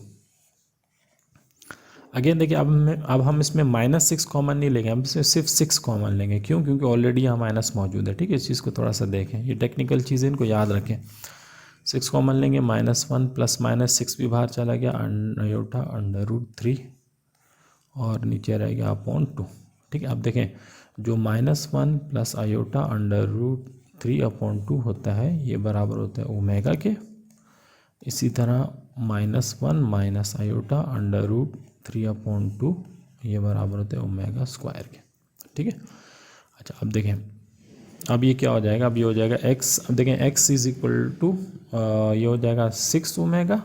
Again देखिए अब हम इसमें माइनस 6 कॉमन नहीं लेंगे, हम इसमें सिर्फ 6 कॉमन लेंगे। क्यों? क्योंकि ऑलरेडी यहाँ माइनस मौजूद है। ठीक है, इस चीज़ को थोड़ा सा देखें, ये टेक्निकल चीज़ें इनको याद रखें। 6 कॉमन लेंगे, माइनस 1 प्लस माइनस 6 भी बाहर चला गया, आयोटा अंडर रूट 3 और नीचे रह गया अपॉन 2। ठीक है, अब देखें जो minus 1 plus iota under root 3 upon 2 होता है ये बराबर होता है ओमेगा के। इसी तरह minus 1 minus iota under root 3 upon 2 ये बराबर होता है ओमेगा स्क्वायर के। ठीक है, अच्छा अब देखें अब ये क्या हो जाएगा, अब ये हो जाएगा x, अब देखें x इज इक्वल टू ये हो जाएगा 6 ओमेगा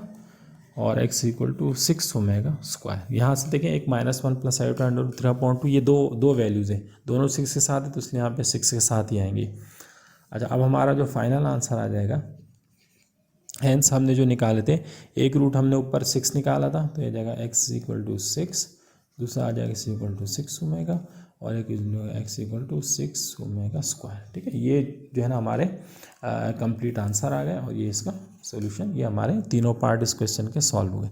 और x equal to 6 omega square. यहाँ से देखें एक -1 प्लस आयोटा अंडर 3/2, ये दो वैल्यूज़ हैं, दोनों 6 के साथ है तो इसलिए यहाँ पे 6 के साथ ही आएंगी। अच्छा, अब हमारा जो फाइनल आंसर आ जाएगा, हेंस हमने जो निकाले थे, एक रूट हमने ऊपर 6 निकाला था तो ये जाएगा x इक्वल टू 6, दूसरा आ जाएगा x इक्वल टू 6 ओमेगा और एक x equal to 6 omega square. ठीक है, ये जो है ना हमारे कंप्लीट आंसर आ गया और ये इसका सोल्यूशन, ये हमारे तीनों पार्ट इस क्वेश्चन के सॉल्व हो गए।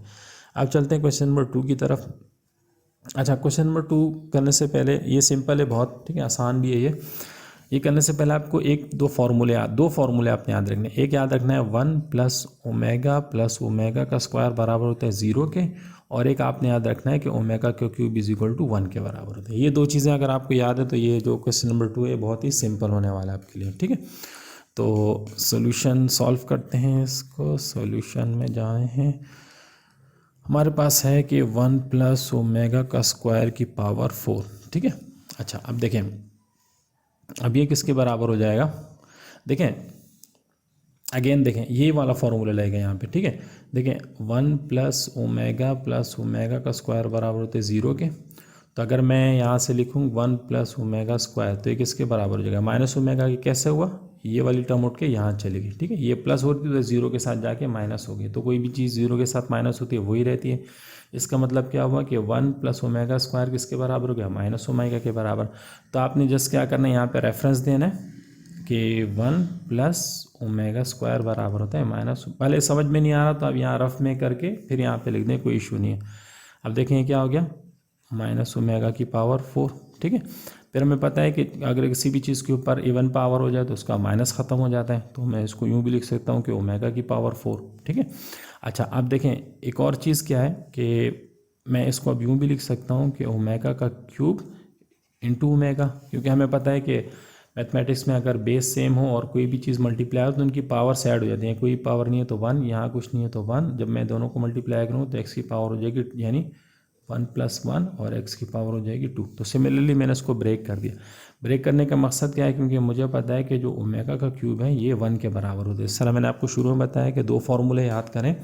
अब चलते हैं क्वेश्चन नंबर 2 की तरफ। अच्छा, क्वेश्चन नंबर 2 करने से पहले, ये सिंपल है बहुत, ठीक है, आसान भी है ये करने से पहले आपको दो फार्मूले आपने याद रखने। एक याद रखना है 1 प्लस ओमेगा का स्क्वायर बराबर होता है 0 के, और एक आपने याद रखना है कि ओमेगा का क्यूब इज इक्वल टू 1 के बराबर होता है। ये दो चीज़ें अगर आपको याद है तो ये जो क्वेश्चन नंबर 2 है बहुत ही सिंपल होने वाला है आपके लिए। ठीक है, तो सोल्यूशन सॉल्व करते हैं इसको। सोल्यूशन में जाए हैं, हमारे पास है कि 1 प्लस ओमेगा का स्क्वायर की पावर 4। ठीक है, अच्छा अब देखें, अब ये किसके बराबर हो जाएगा, देखें अगेन देखें ये वाला फॉर्मूला लगेगा यहाँ पे। ठीक है, देखें 1 प्लस ओमेगा का स्क्वायर बराबर होते हैं 0 के, तो अगर मैं यहाँ से लिखूँ 1 प्लस ओमेगा स्क्वायर तो ये किसके बराबर हो जाएगा, माइनस ओमेगा की। कैसे हुआ, ये वाली टर्म उठ के यहाँ चली गई। ठीक है, ये प्लस होती है तो 0 के साथ जाके माइनस हो गई, तो कोई भी चीज़ 0 के साथ माइनस होती है वही रहती है। इसका मतलब क्या हुआ कि 1 प्लस ओमेगा स्क्वायर किसके बराबर हो गया, माइनस ओमेगा के बराबर। तो आपने जस्ट क्या करना है, यहाँ पे रेफरेंस देना है कि 1 प्लस ओमेगा स्क्वायर बराबर होता है माइनस, पहले समझ में नहीं आ रहा तो अब यहाँ रफ में करके फिर यहाँ पे लिख दें, कोई इशू नहीं है। अब देखें क्या हो गया, माइनस ओमेगा की पावर 4। ठीक है, फिर हमें पता है कि अगर किसी भी चीज़ के ऊपर इवन पावर हो जाए तो उसका माइनस ख़त्म हो जाता है, तो मैं इसको यूँ भी लिख सकता हूँ कि ओमेगा की पावर 4। ठीक है, अच्छा अब देखें एक और चीज़ क्या है कि मैं इसको अब यूँ भी लिख सकता हूँ कि ओमेगा का क्यूब इंटू ओमेगा, क्योंकि हमें पता है कि मैथमेटिक्स में अगर बेस सेम हो और कोई भी चीज़ मल्टीप्लाई हो तो उनकी पावर ऐड हो जाती है। कोई पावर नहीं है तो 1, यहाँ कुछ नहीं है तो 1, जब मैं दोनों को मल्टीप्लाई करूँ तो x की पावर हो जाएगी यानी 1 + 1 और x की पावर हो जाएगी 2। तो सिमिलरली मैंने इसको ब्रेक कर दिया। ब्रेक करने का मकसद क्या है, क्योंकि मुझे पता है कि जो ओमेगा का क्यूब है ये 1 के बराबर होता है। इस तरह मैंने आपको शुरू में बताया कि दो फार्मूले याद करें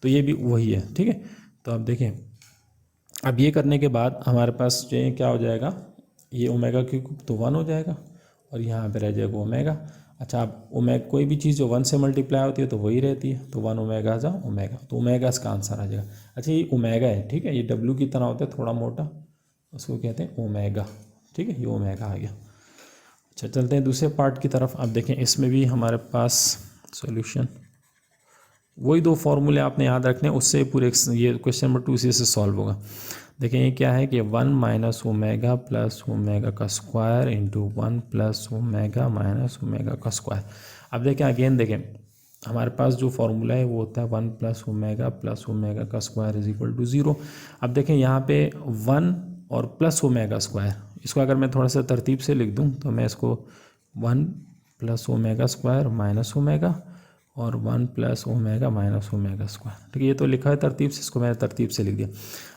तो ये भी वही है। ठीक है, तो अब देखें, अब ये करने के बाद हमारे पास जो क्या हो जाएगा, ये ओमेगा क्यूब तो 1 हो जाएगा और यहाँ पे रह जाएगा ओमेगा। अच्छा, अब ओमेगा कोई भी चीज़ जो 1 से मल्टीप्लाई होती है तो वही रहती है, तो 1 ओमेगा जा ओमेगा, तो ओमेगा इसका आंसर आ जाएगा। अच्छा, ये ओमेगा है, ठीक है, ये डब्ल्यू की तरह होता है थोड़ा मोटा, उसको कहते हैं ओमेगा। ठीक है, ये ओमेगा आ गया। अच्छा, चलते हैं दूसरे पार्ट की तरफ। अब देखें इसमें भी हमारे पास सॉल्यूशन, वही दो फार्मूले आपने याद रखने, उससे पूरे ये क्वेश्चन नंबर 2 इसी से सॉल्व होगा। देखें ये क्या है कि 1 माइनस ओमेगा प्लस ओमेगा का square into 1 plus omega minus omega का स्क्वायर। अब देखें अगेन देखें, हमारे पास जो फार्मूला है वो होता है 1 प्लस ओमेगा का स्क्वायर इज इक्वल टू 0। अब देखें यहाँ पे 1 और प्लस ओमेगा स्क्वायर, इसको अगर मैं थोड़ा सा तरतीब से लिख दूँ तो मैं इसको 1 plus omega square minus omega और 1 plus omega minus omega square. ठीक है, ये तो लिखा है तरतीब से, इसको मैंने तरतीब से लिख दिया।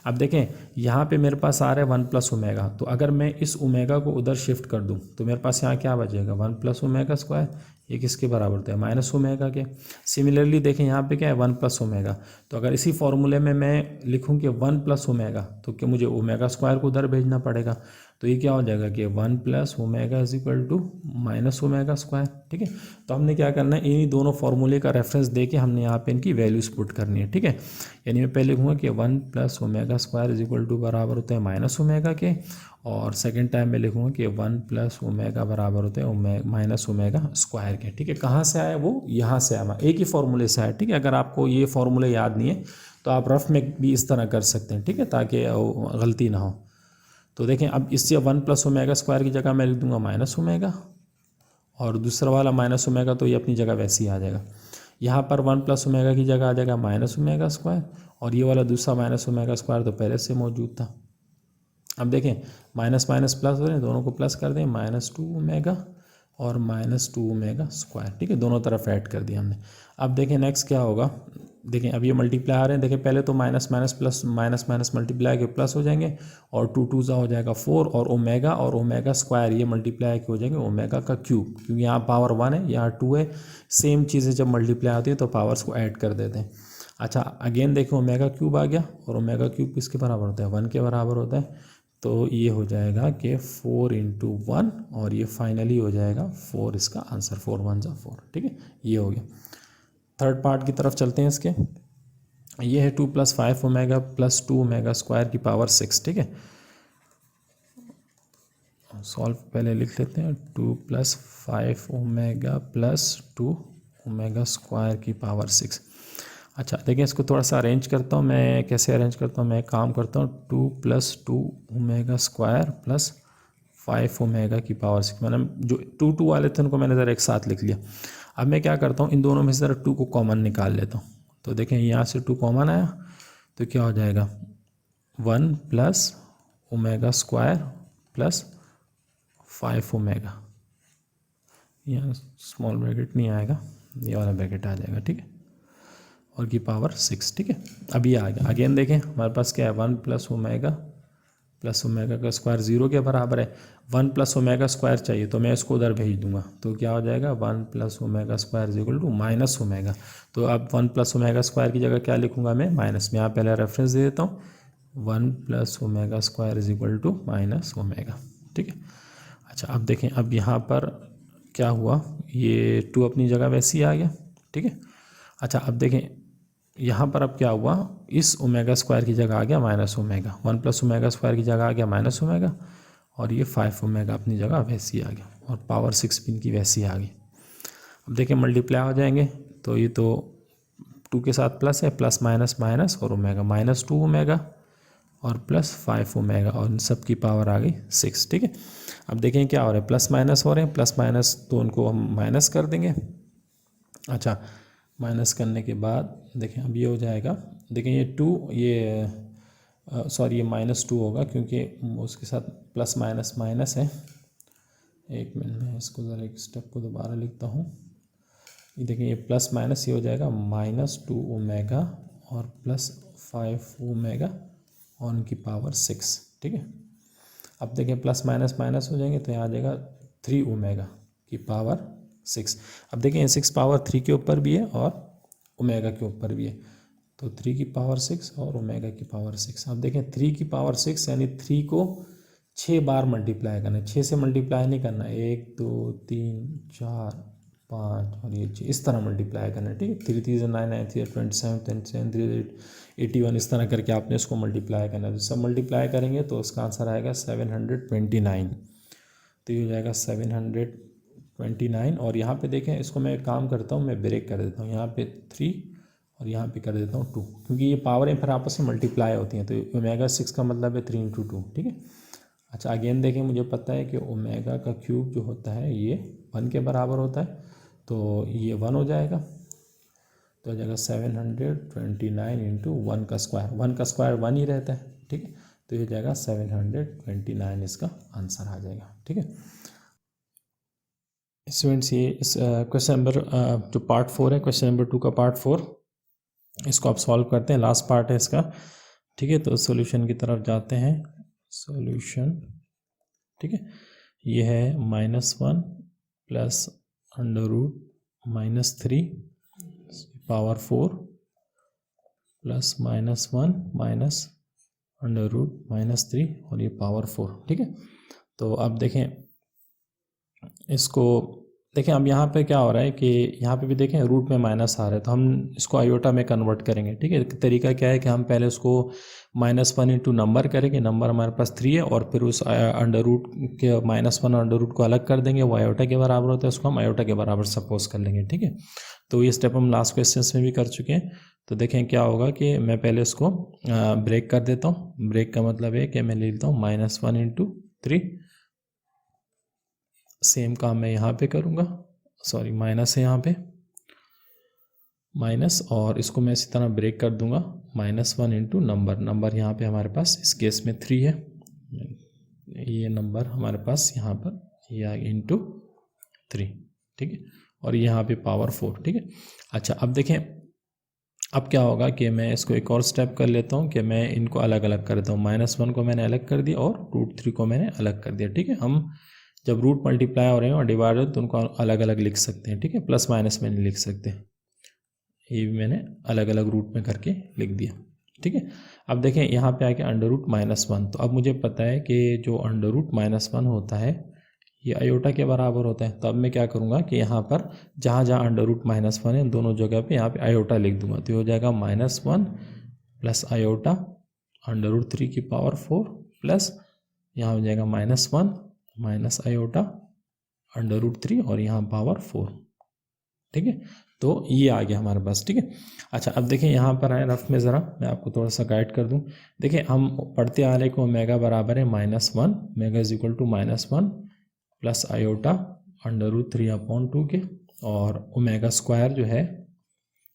अब देखें यहाँ पे मेरे पास आ रहा है 1 प्लस ओमेगा, तो अगर मैं इस ओमेगा को उधर शिफ्ट कर दूँ तो मेरे पास यहाँ क्या बचेगा, 1 प्लस ओमेगा स्क्वायर, ये किसके बराबर होता है, माइनस ओमेगा के। सिमिलरली देखें यहाँ पे क्या है 1 प्लस ओमेगा, तो अगर इसी फॉर्मूले में मैं लिखूँ कि 1 प्लस ओमेगा तो क्या मुझे ओमेगा स्क्वायर को उधर भेजना पड़ेगा, तो ये क्या हो जाएगा कि 1 plus omega is equal to minus omega square. ठीक है, तो हमने क्या करना है, इन्हीं दोनों फार्मूले का रेफरेंस दे के हमने यहाँ पे इनकी वैल्यूज पुट करनी है। ठीक है, यानी मैं पहले लिखूँगा कि 1 plus omega square is equal to बराबर होते हैं माइनस ओमेगा के, और सेकेंड टाइम में लिखूँगा कि 1 प्लस ओमेगा बराबर होते हैं माइनस ओमेगा स्क्वायर के। ठीक है, कहाँ से आया वो, यहाँ से आया, एक ही फार्मूले से आया। ठीक है, अगर आपको ये फार्मूले याद नहीं है तो आप रफ में भी इस तरह कर सकते हैं। ठीक है, ताकि गलती ना हो। तो देखें अब इससे 1 प्लस ओमेगा स्क्वायर की जगह मैं लिख दूंगा माइनस ओमेगा, और दूसरा वाला माइनस ओमेगा तो ये अपनी जगह वैसे ही आ जाएगा। यहाँ पर 1 प्लस ओमेगा की जगह आ जाएगा माइनस ओमेगा स्क्वायर, और ये वाला दूसरा माइनस ओमेगा स्क्वायर तो पहले से मौजूद था। अब देखें माइनस माइनस प्लस हो रहे हैं, दोनों को प्लस कर दें, -2 ओमेगा और -2 ओमेगा स्क्वायर, ठीक है, दोनों तरफ ऐड कर दिया हमने। अब देखें नेक्स्ट क्या होगा, देखें अब ये मल्टीप्लाई आ रहे हैं, देखें पहले तो minus minus plus minus minus multiply के प्लस हो जाएंगे और 2 2 ज़ा हो जाएगा 4 और ओमेगा स्क्वायर ये मल्टीप्लाई के हो जाएंगे ओमेगा का क्यूब, क्योंकि यहाँ पावर 1 है यहाँ 2 है, सेम चीज़ें जब मल्टीप्लाई आती है तो पावर्स को ऐड कर देते हैं। अच्छा अगेन देखो ओमेगा क्यूब आ गया और ओमेगा क्यूब किसके बराबर होता है, 1 के बराबर होता है, तो ये हो जाएगा कि 4 × 1 और ये फाइनली हो जाएगा 4, इसका आंसर 4 1 ज़ा 4, ठीक है, ये हो गया। थर्ड पार्ट की तरफ चलते हैं इसके, ये है 2 + 5 ओमेगा + 2 ओमेगा स्क्वायर की पावर 6, ठीक है, सॉल्व पहले लिख लेते हैं, 2 + 5 ओमेगा + 2 ओमेगा स्क्वायर की पावर 6। अच्छा देखिए इसको थोड़ा सा अरेंज करता हूँ मैं, कैसे अरेंज करता हूँ मैं, काम करता हूँ 2 + 2 ओमेगा स्क्वायर + 5 ओमेगा की पावर 6, मैंने जो 2 2 वाले थे उनको मैंने ज़रा एक साथ लिख लिया। अब मैं क्या करता हूँ, इन दोनों में से ज़रा 2 को कॉमन निकाल लेता हूँ, तो देखें यहाँ से 2 कॉमन आया तो क्या हो जाएगा 1 + ओमेगा स्क्वायर + 5 ओमेगा, यहाँ स्मॉल ब्रैकेट नहीं आएगा, ये वाला ब्रैकेट आ जाएगा, ठीक है, और की पावर 6, ठीक है। अब ये आ गया, अगेन देखें हमारे पास क्या है 1 + ओमेगा + ओमेगा का स्क्वायर 0 के बराबर है, 1 + ओमेगा स्क्वायर चाहिए तो मैं इसको उधर भेज दूंगा, तो क्या हो जाएगा 1 + ओमेगा स्क्वायर = -ओमेगा, तो अब 1 + ओमेगा स्क्वायर की जगह क्या लिखूंगा मैं माइनस, में यहाँ पहले रेफरेंस दे देता हूँ 1 + ओमेगा स्क्वायर = -ओमेगा, ठीक है। अच्छा अब देखें अब यहाँ पर क्या हुआ, ये 2 अपनी जगह वैसे ही आ गया, ठीक है। अच्छा अब देखें यहाँ पर अब क्या हुआ, इस ओमेगा स्क्वायर की जगह आ गया -ओमेगा, 1 + ओमेगा स्क्वायर की जगह आ गया -ओमेगा और ये 5 ओमेगा अपनी जगह वैसे ही आ गया और पावर 6 भी इनकी वैसी आ गई। अब देखें मल्टीप्लाई हो जाएंगे तो ये तो 2 के साथ प्लस है, प्लस माइनस माइनस और ओमेगा -2 ओमेगा और +5 ओमेगा और इन सब की पावर आ गई 6, ठीक है। अब देखें क्या हो रहा है, प्लस माइनस हो रहे हैं, प्लस माइनस तो उनको हम माइनस कर देंगे। अच्छा माइनस करने के बाद देखें अब ये हो जाएगा, देखें ये 2 ये सॉरी ये -2 होगा क्योंकि उसके साथ प्लस माइनस माइनस है। एक मिनट में इसको ज़रा एक स्टेप को दोबारा लिखता हूँ, ये देखें ये प्लस माइनस ये हो जाएगा -2 ओमेगा और +5 ओमेगा और उनकी पावर 6, ठीक है। अब देखें प्लस माइनस माइनस हो जाएंगे तो यहाँ आ जाएगा 3 ओमेगा की पावर 6। अब देखें 6 पावर 3 के ऊपर भी है और ओमेगा के ऊपर भी है, तो 3 की पावर 6 और ओमेगा की पावर 6। अब देखें 3 की पावर 6 यानी 3 को 6 बार मल्टीप्लाई करना है, 6 से मल्टीप्लाई नहीं करना, 1 2 3 4 5 और ये 6 इस तरह मल्टीप्लाई करना है, ठीक है। 3 3 9 9 3 27 10 3 81 इस तरह करके आपने इसको मल्टीप्लाई करना है। तो सब मल्टीप्लाई करेंगे तो उसका आंसर आएगा 729, तो ये हो जाएगा 729। और यहाँ पे देखें इसको मैं काम करता हूँ, मैं ब्रेक कर देता हूँ, यहाँ पे 3 और यहाँ पे कर देता हूँ 2, क्योंकि ये पावरें फिर आपस में मल्टीप्लाई होती हैं, तो ओमेगा 6 का मतलब है 3 × 2, ठीक है। अच्छा अगेन देखें मुझे पता है कि ओमेगा का क्यूब जो होता है ये 1 के बराबर होता है, तो ये 1 हो जाएगा, तो हो जाएगा 729 × 1 का स्क्वायर, 1 का स्क्वायर 1 ही रहता है, ठीक है, तो ये हो जाएगा 729 इसका आंसर आ जाएगा, ठीक है। स्टूडेंट्स ये इस क्वेश्चन नंबर जो पार्ट 4 है, क्वेश्चन नंबर 2 का पार्ट 4, इसको आप सॉल्व करते हैं, लास्ट पार्ट है इसका, ठीक है। तो सॉल्यूशन की तरफ जाते हैं, सॉल्यूशन, ठीक है। ये है -1 + √-3 पावर 4 प्लस -1 - √-3 और ये पावर 4, ठीक है। तो अब देखें इसको, देखें अब यहाँ पे क्या हो रहा है कि यहाँ पे भी देखें रूट में माइनस आ रहा है, तो हम इसको आयोटा में कन्वर्ट करेंगे, ठीक है। तरीका क्या है कि हम पहले उसको -1 × नंबर करेंगे, नंबर हमारे पास 3 है, और फिर उस अंडर रूट के -1 अंडर रूट को अलग कर देंगे, वो आयोटा के बराबर होता है, उसको हम आयोटा के बराबर सपोज कर लेंगे, ठीक है। तो ये स्टेप हम लास्ट क्वेश्चन में भी कर चुके हैं। तो देखें क्या होगा कि मैं पहले इसको ब्रेक कर देता हूँ, ब्रेक का मतलब है कि मैं ले लेता हूँ -1 × 3, सेम काम मैं यहाँ पे करूँगा, सॉरी माइनस है यहाँ पे माइनस, और इसको मैं इसी तरह ब्रेक कर दूँगा -1 × नंबर, नंबर यहाँ पे हमारे पास इस केस में 3 है, ये नंबर हमारे पास यहाँ पर ये आ गया × 3, ठीक है, और यहाँ पे पावर 4, ठीक है। अच्छा अब देखें, अब क्या होगा कि मैं इसको एक और स्टेप कर लेता हूँ कि मैं इनको अलग अलग कर देता हूँ। -1 को मैंने अलग कर दिया और √3 को मैंने अलग कर दिया, ठीक है। हम जब रूट मल्टीप्लाई हो रहे हैं और डिवाइड हो तो उनको अलग अलग लिख सकते हैं, ठीक है, प्लस माइनस में नहीं लिख सकते। ये भी मैंने अलग अलग रूट में करके लिख दिया, ठीक है। अब देखें यहाँ पे आके √-1, तो अब मुझे पता है कि जो √-1 होता है ये आयोटा के बराबर होता है। तो अब मैं क्या करूँगा कि यहाँ पर जहाँ जहाँ √-1 है दोनों जगह पे यहाँ पे आयोटा लिख दूंगा, तो ये हो जाएगा -1 प्लस आयोटा √3 की पावर 4 प्लस यहाँ हो जाएगा -1 माइनस आयोटा √3 और यहाँ पावर 4, ठीक है। तो ये आ गया हमारे पास, ठीक है। अच्छा अब देखें यहाँ पर आए रफ में, ज़रा मैं आपको थोड़ा सा गाइड कर दूँ। देखिए हम पढ़ते आ रहे को ओमेगा बराबर है -1, omega is equal to -1 plus iota √3/2 के, और ओमेगा स्क्वायर जो है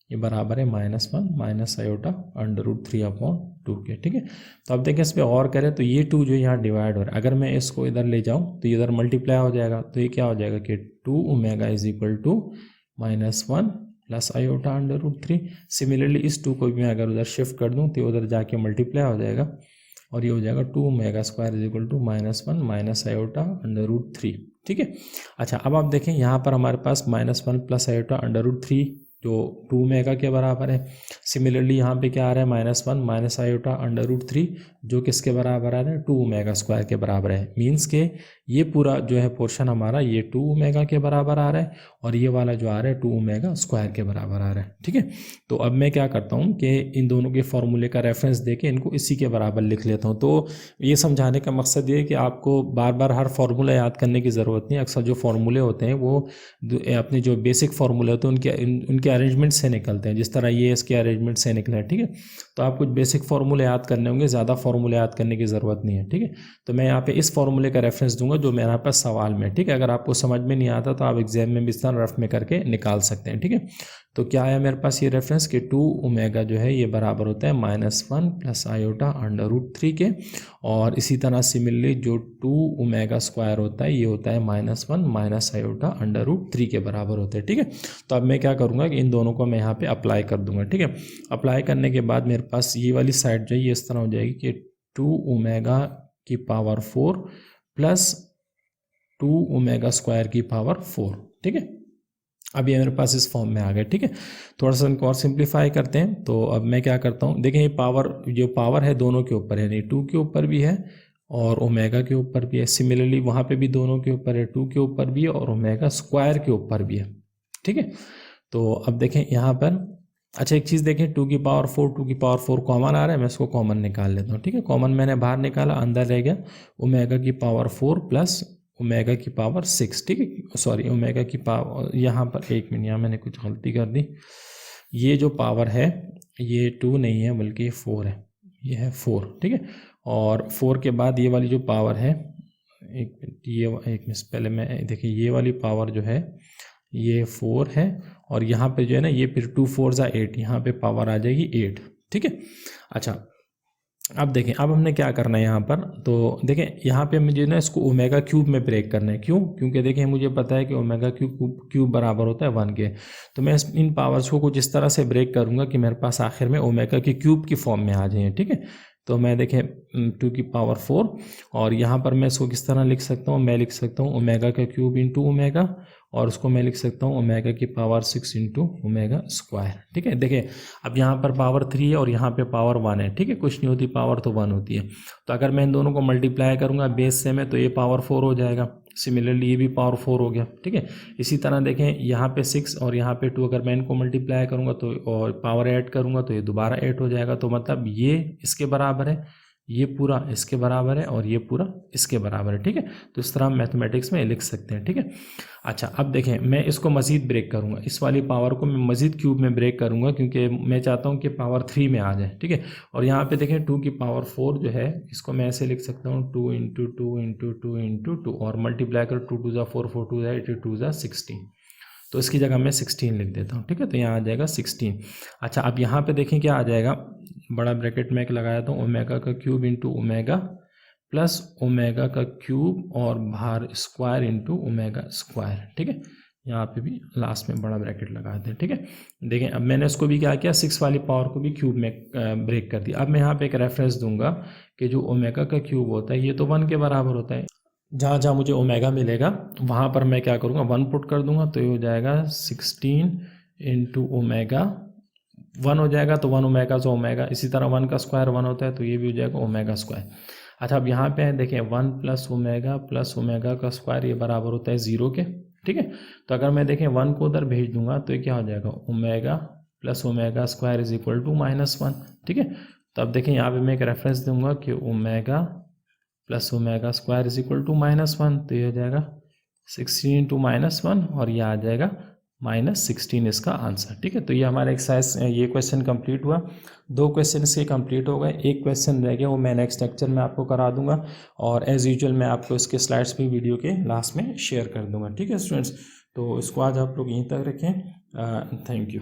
ये बराबर है -1 माइनस आयोटा √3/2 के, ठीक है। तो अब देखें इस पर गौर करें तो ये 2 जो यहाँ डिवाइड हो रहा है, अगर मैं इसको इधर ले जाऊँ तो इधर मल्टीप्लाई हो जाएगा, तो ये क्या हो जाएगा कि 2 omega is equal to -1 plus iota √3। Similarly इस 2 को भी मैं अगर उधर शिफ्ट कर दूँ तो उधर जाके मल्टीप्लाई हो जाएगा और ये हो जाएगा 2 omega square is equal to -1 minus iota √3, ठीक है। अच्छा अब आप देखें यहाँ पर हमारे पास -1 प्लस आयोटा √3 जो 2 ओमेगा के बराबर है। सिमिलरली यहाँ पे क्या आ रहा है -1 माइनस आयोटा √3 जो किसके बराबर आ रहा है 2 ओमेगा स्क्वायर के बराबर है। मीन्स के ये पूरा जो है पोर्शन हमारा ये 2 ओमेगा के बराबर आ रहा है और ये वाला जो आ रहा है 2 ओमेगा स्क्वायर के बराबर आ रहा है, ठीक है। तो अब मैं क्या करता हूँ कि इन दोनों के फॉर्मूले का रेफरेंस देके इनको इसी के बराबर लिख लेता हूँ। तो ये समझाने का मकसद ये है कि आपको बार बार हर फार्मूला याद करने की ज़रूरत नहीं। अक्सर जो फार्मूले होते हैं वो अपने जो बेसिक फार्मूले होते हैं उनके अरेंजमेंट से निकलते हैं, जिस तरह ये इसके अरेंजमेंट से निकले हैं, ठीक है। तो आप कुछ बेसिक फार्मूले याद करने होंगे, ज़्यादा फार्मूले याद करने की ज़रूरत नहीं है, ठीक है। तो मैं यहाँ पे इस फार्मूले का रेफरेंस दूंगा जो मेरे पास सवाल में, ठीक है। अगर आपको समझ में नहीं आता तो आप एग्जाम में भी इस तरह रफ में करके निकाल सकते हैं, ठीक है। तो क्या है मेरे पास ये रेफरेंस कि 2 ओमेगा जो है ये बराबर होता है -1 प्लस आयोटा √3 के, और इसी तरह सिमिलरली जो 2 ओमेगा स्क्वायर होता है ये होता है -1 माइनस आयोटा √3 के बराबर होता है, ठीक है। तो अब मैं क्या करूँगा कि इन दोनों को मैं यहाँ पे अप्लाई कर दूंगा, ठीक है। अप्लाई करने के बाद मेरे पास ये वाली साइड जो है ये इस तरह हो जाएगी कि 2 ओमेगा की पावर 4 प्लस 2 ओमेगा स्क्वायर की पावर 4, ठीक है। अब ये मेरे पास इस फॉर्म में आ गया, ठीक है। थोड़ा सा इनको और सिंप्लीफाई करते हैं। तो अब मैं क्या करता हूँ, देखें ये पावर है दोनों के ऊपर है, यानी 2 के ऊपर भी है और ओमेगा के ऊपर भी है। सिमिलरली वहाँ पे भी दोनों के ऊपर है, 2 के ऊपर भी है और ओमेगा स्क्वायर के ऊपर भी है, ठीक है। तो अब देखें यहाँ पर, अच्छा एक चीज़ देखें 2 की पावर 4 कॉमन आ रहा है, मैं इसको कॉमन निकाल लेता हूँ, ठीक है। कॉमन मैंने बाहर निकाला, अंदर रह गया ओमेगा की पावर 4 प्लस ओमेगा की पावर 6, ठीक है। सॉरी ओमेगा की पावर, यहाँ पर एक मिनट, यहाँ मैंने कुछ गलती कर दी। ये जो पावर है ये 2 नहीं है बल्कि 4 है, ये है 4, ठीक है। और 4 के बाद ये वाली जो पावर है, एक मिनट पहले मैं देखिए ये वाली पावर जो है ये 4 है और यहाँ पे जो है ना ये फिर 2 4 8, यहाँ पे पावर आ जाएगी 8, ठीक है। अच्छा अब देखें, अब हमने क्या करना है यहाँ पर, तो देखें यहाँ पे मुझे ना इसको ओमेगा क्यूब में ब्रेक करना है। क्यों? क्योंकि देखें मुझे पता है कि ओमेगा क्यूब बराबर होता है 1 के। तो मैं इन पावर्स को कुछ इस तरह से ब्रेक करूँगा कि मेरे पास आखिर में ओमेगा के क्यूब की फॉर्म में आ जाए, ठीक है। तो मैं देखें 2 की पावर 4 और यहाँ पर मैं इसको किस तरह लिख सकता हूँ, मैं लिख सकता हूँ ओमेगा का क्यूब इंटू ओमेगा, और उसको मैं लिख सकता हूँ ओमेगा की पावर 6 इंटू ओमेगा स्क्वायर, ठीक है। देखिए अब यहाँ पर पावर 3 है और यहाँ पे पावर 1 है, ठीक है। कुछ नहीं होती पावर तो 1 होती है। तो अगर मैं इन दोनों को मल्टीप्लाई करूँगा बेस से में तो ये पावर 4 हो जाएगा, सिमिलरली ये भी पावर 4 हो गया, ठीक है। इसी तरह देखें यहाँ पे 6 और यहाँ पे 2, अगर मैं इनको मल्टीप्लाई करूँगा तो और पावर ऐड करूँगा तो ये दोबारा 8 हो जाएगा। तो मतलब ये इसके बराबर है, ये पूरा इसके बराबर है और ये पूरा इसके बराबर है, ठीक है। तो इस तरह हम मैथमेटिक्स में लिख सकते हैं, ठीक है। अच्छा अब देखें मैं इसको मज़ीद ब्रेक करूँगा, इस वाली पावर को मैं मज़ीद क्यूब में ब्रेक करूँगा क्योंकि मैं चाहता हूँ कि पावर 3 में आ जाए, ठीक है। और यहाँ पे देखें 2 की पावर 4 जो है इसको मैं ऐसे लिख सकता हूँ 2 इंटू 2 इंटू 2 इंटू 2 और मल्टीप्लाई कर 2 2 4 4 2 8 2 16, तो इसकी जगह मैं 16 लिख देता हूँ, ठीक है। तो यहाँ आ जाएगा 16। अच्छा अब यहाँ पे देखें क्या आ जाएगा, बड़ा ब्रैकेट में एक लगाया था ओमेगा का cube into omega plus omega का क्यूब और भार स्क्वायर इंटू ओमेगा स्क्वायर, ठीक है। यहाँ पे भी लास्ट में बड़ा ब्रैकेट लगाते हैं, ठीक है। देखें अब मैंने उसको भी क्या किया, 6 वाली पावर को भी क्यूब में ब्रेक कर दिया। अब मैं यहाँ पे एक रेफरेंस दूंगा कि जो ओमेगा का क्यूब होता है ये तो 1 के बराबर होता है। जहाँ जहाँ मुझे ओमेगा मिलेगा वहाँ पर मैं क्या करूँगा, 1 पुट कर दूंगा, तो ये हो जाएगा 16 इंटू ओमेगा 1 हो जाएगा, तो 1 ओमेगा जो ओमेगा, इसी तरह 1 का स्क्वायर 1 होता है तो ये भी हो जाएगा ओमेगा स्क्वायर। अच्छा अब यहाँ पे है देखें 1 प्लस ओमेगा का स्क्वायर ये बराबर होता है 0 के, ठीक है। तो अगर मैं देखें 1 को उधर भेज दूंगा तो ये क्या हो जाएगा, omega plus omega square is equal to -1, ठीक है। तो अब देखें यहाँ पे मैं एक रेफरेंस दूंगा कि omega plus omega square is equal to -1, तो ये हो जाएगा 16 इंटू -1 और ये आ जाएगा -16 इसका आंसर, ठीक है। तो ये हमारा एक्सरसाइज, ये क्वेश्चन कंप्लीट हुआ। 2 क्वेश्चन इसके कंप्लीट हो गए, एक क्वेश्चन रह गया, वो मैं नेक्स्ट लेक्चर में आपको करा दूंगा और एज़ यूजुअल मैं आपको इसके स्लाइड्स भी वीडियो के लास्ट में शेयर कर दूंगा, ठीक है स्टूडेंट्स। तो इसको आज आप लोग यहीं तक रखें। Thank you.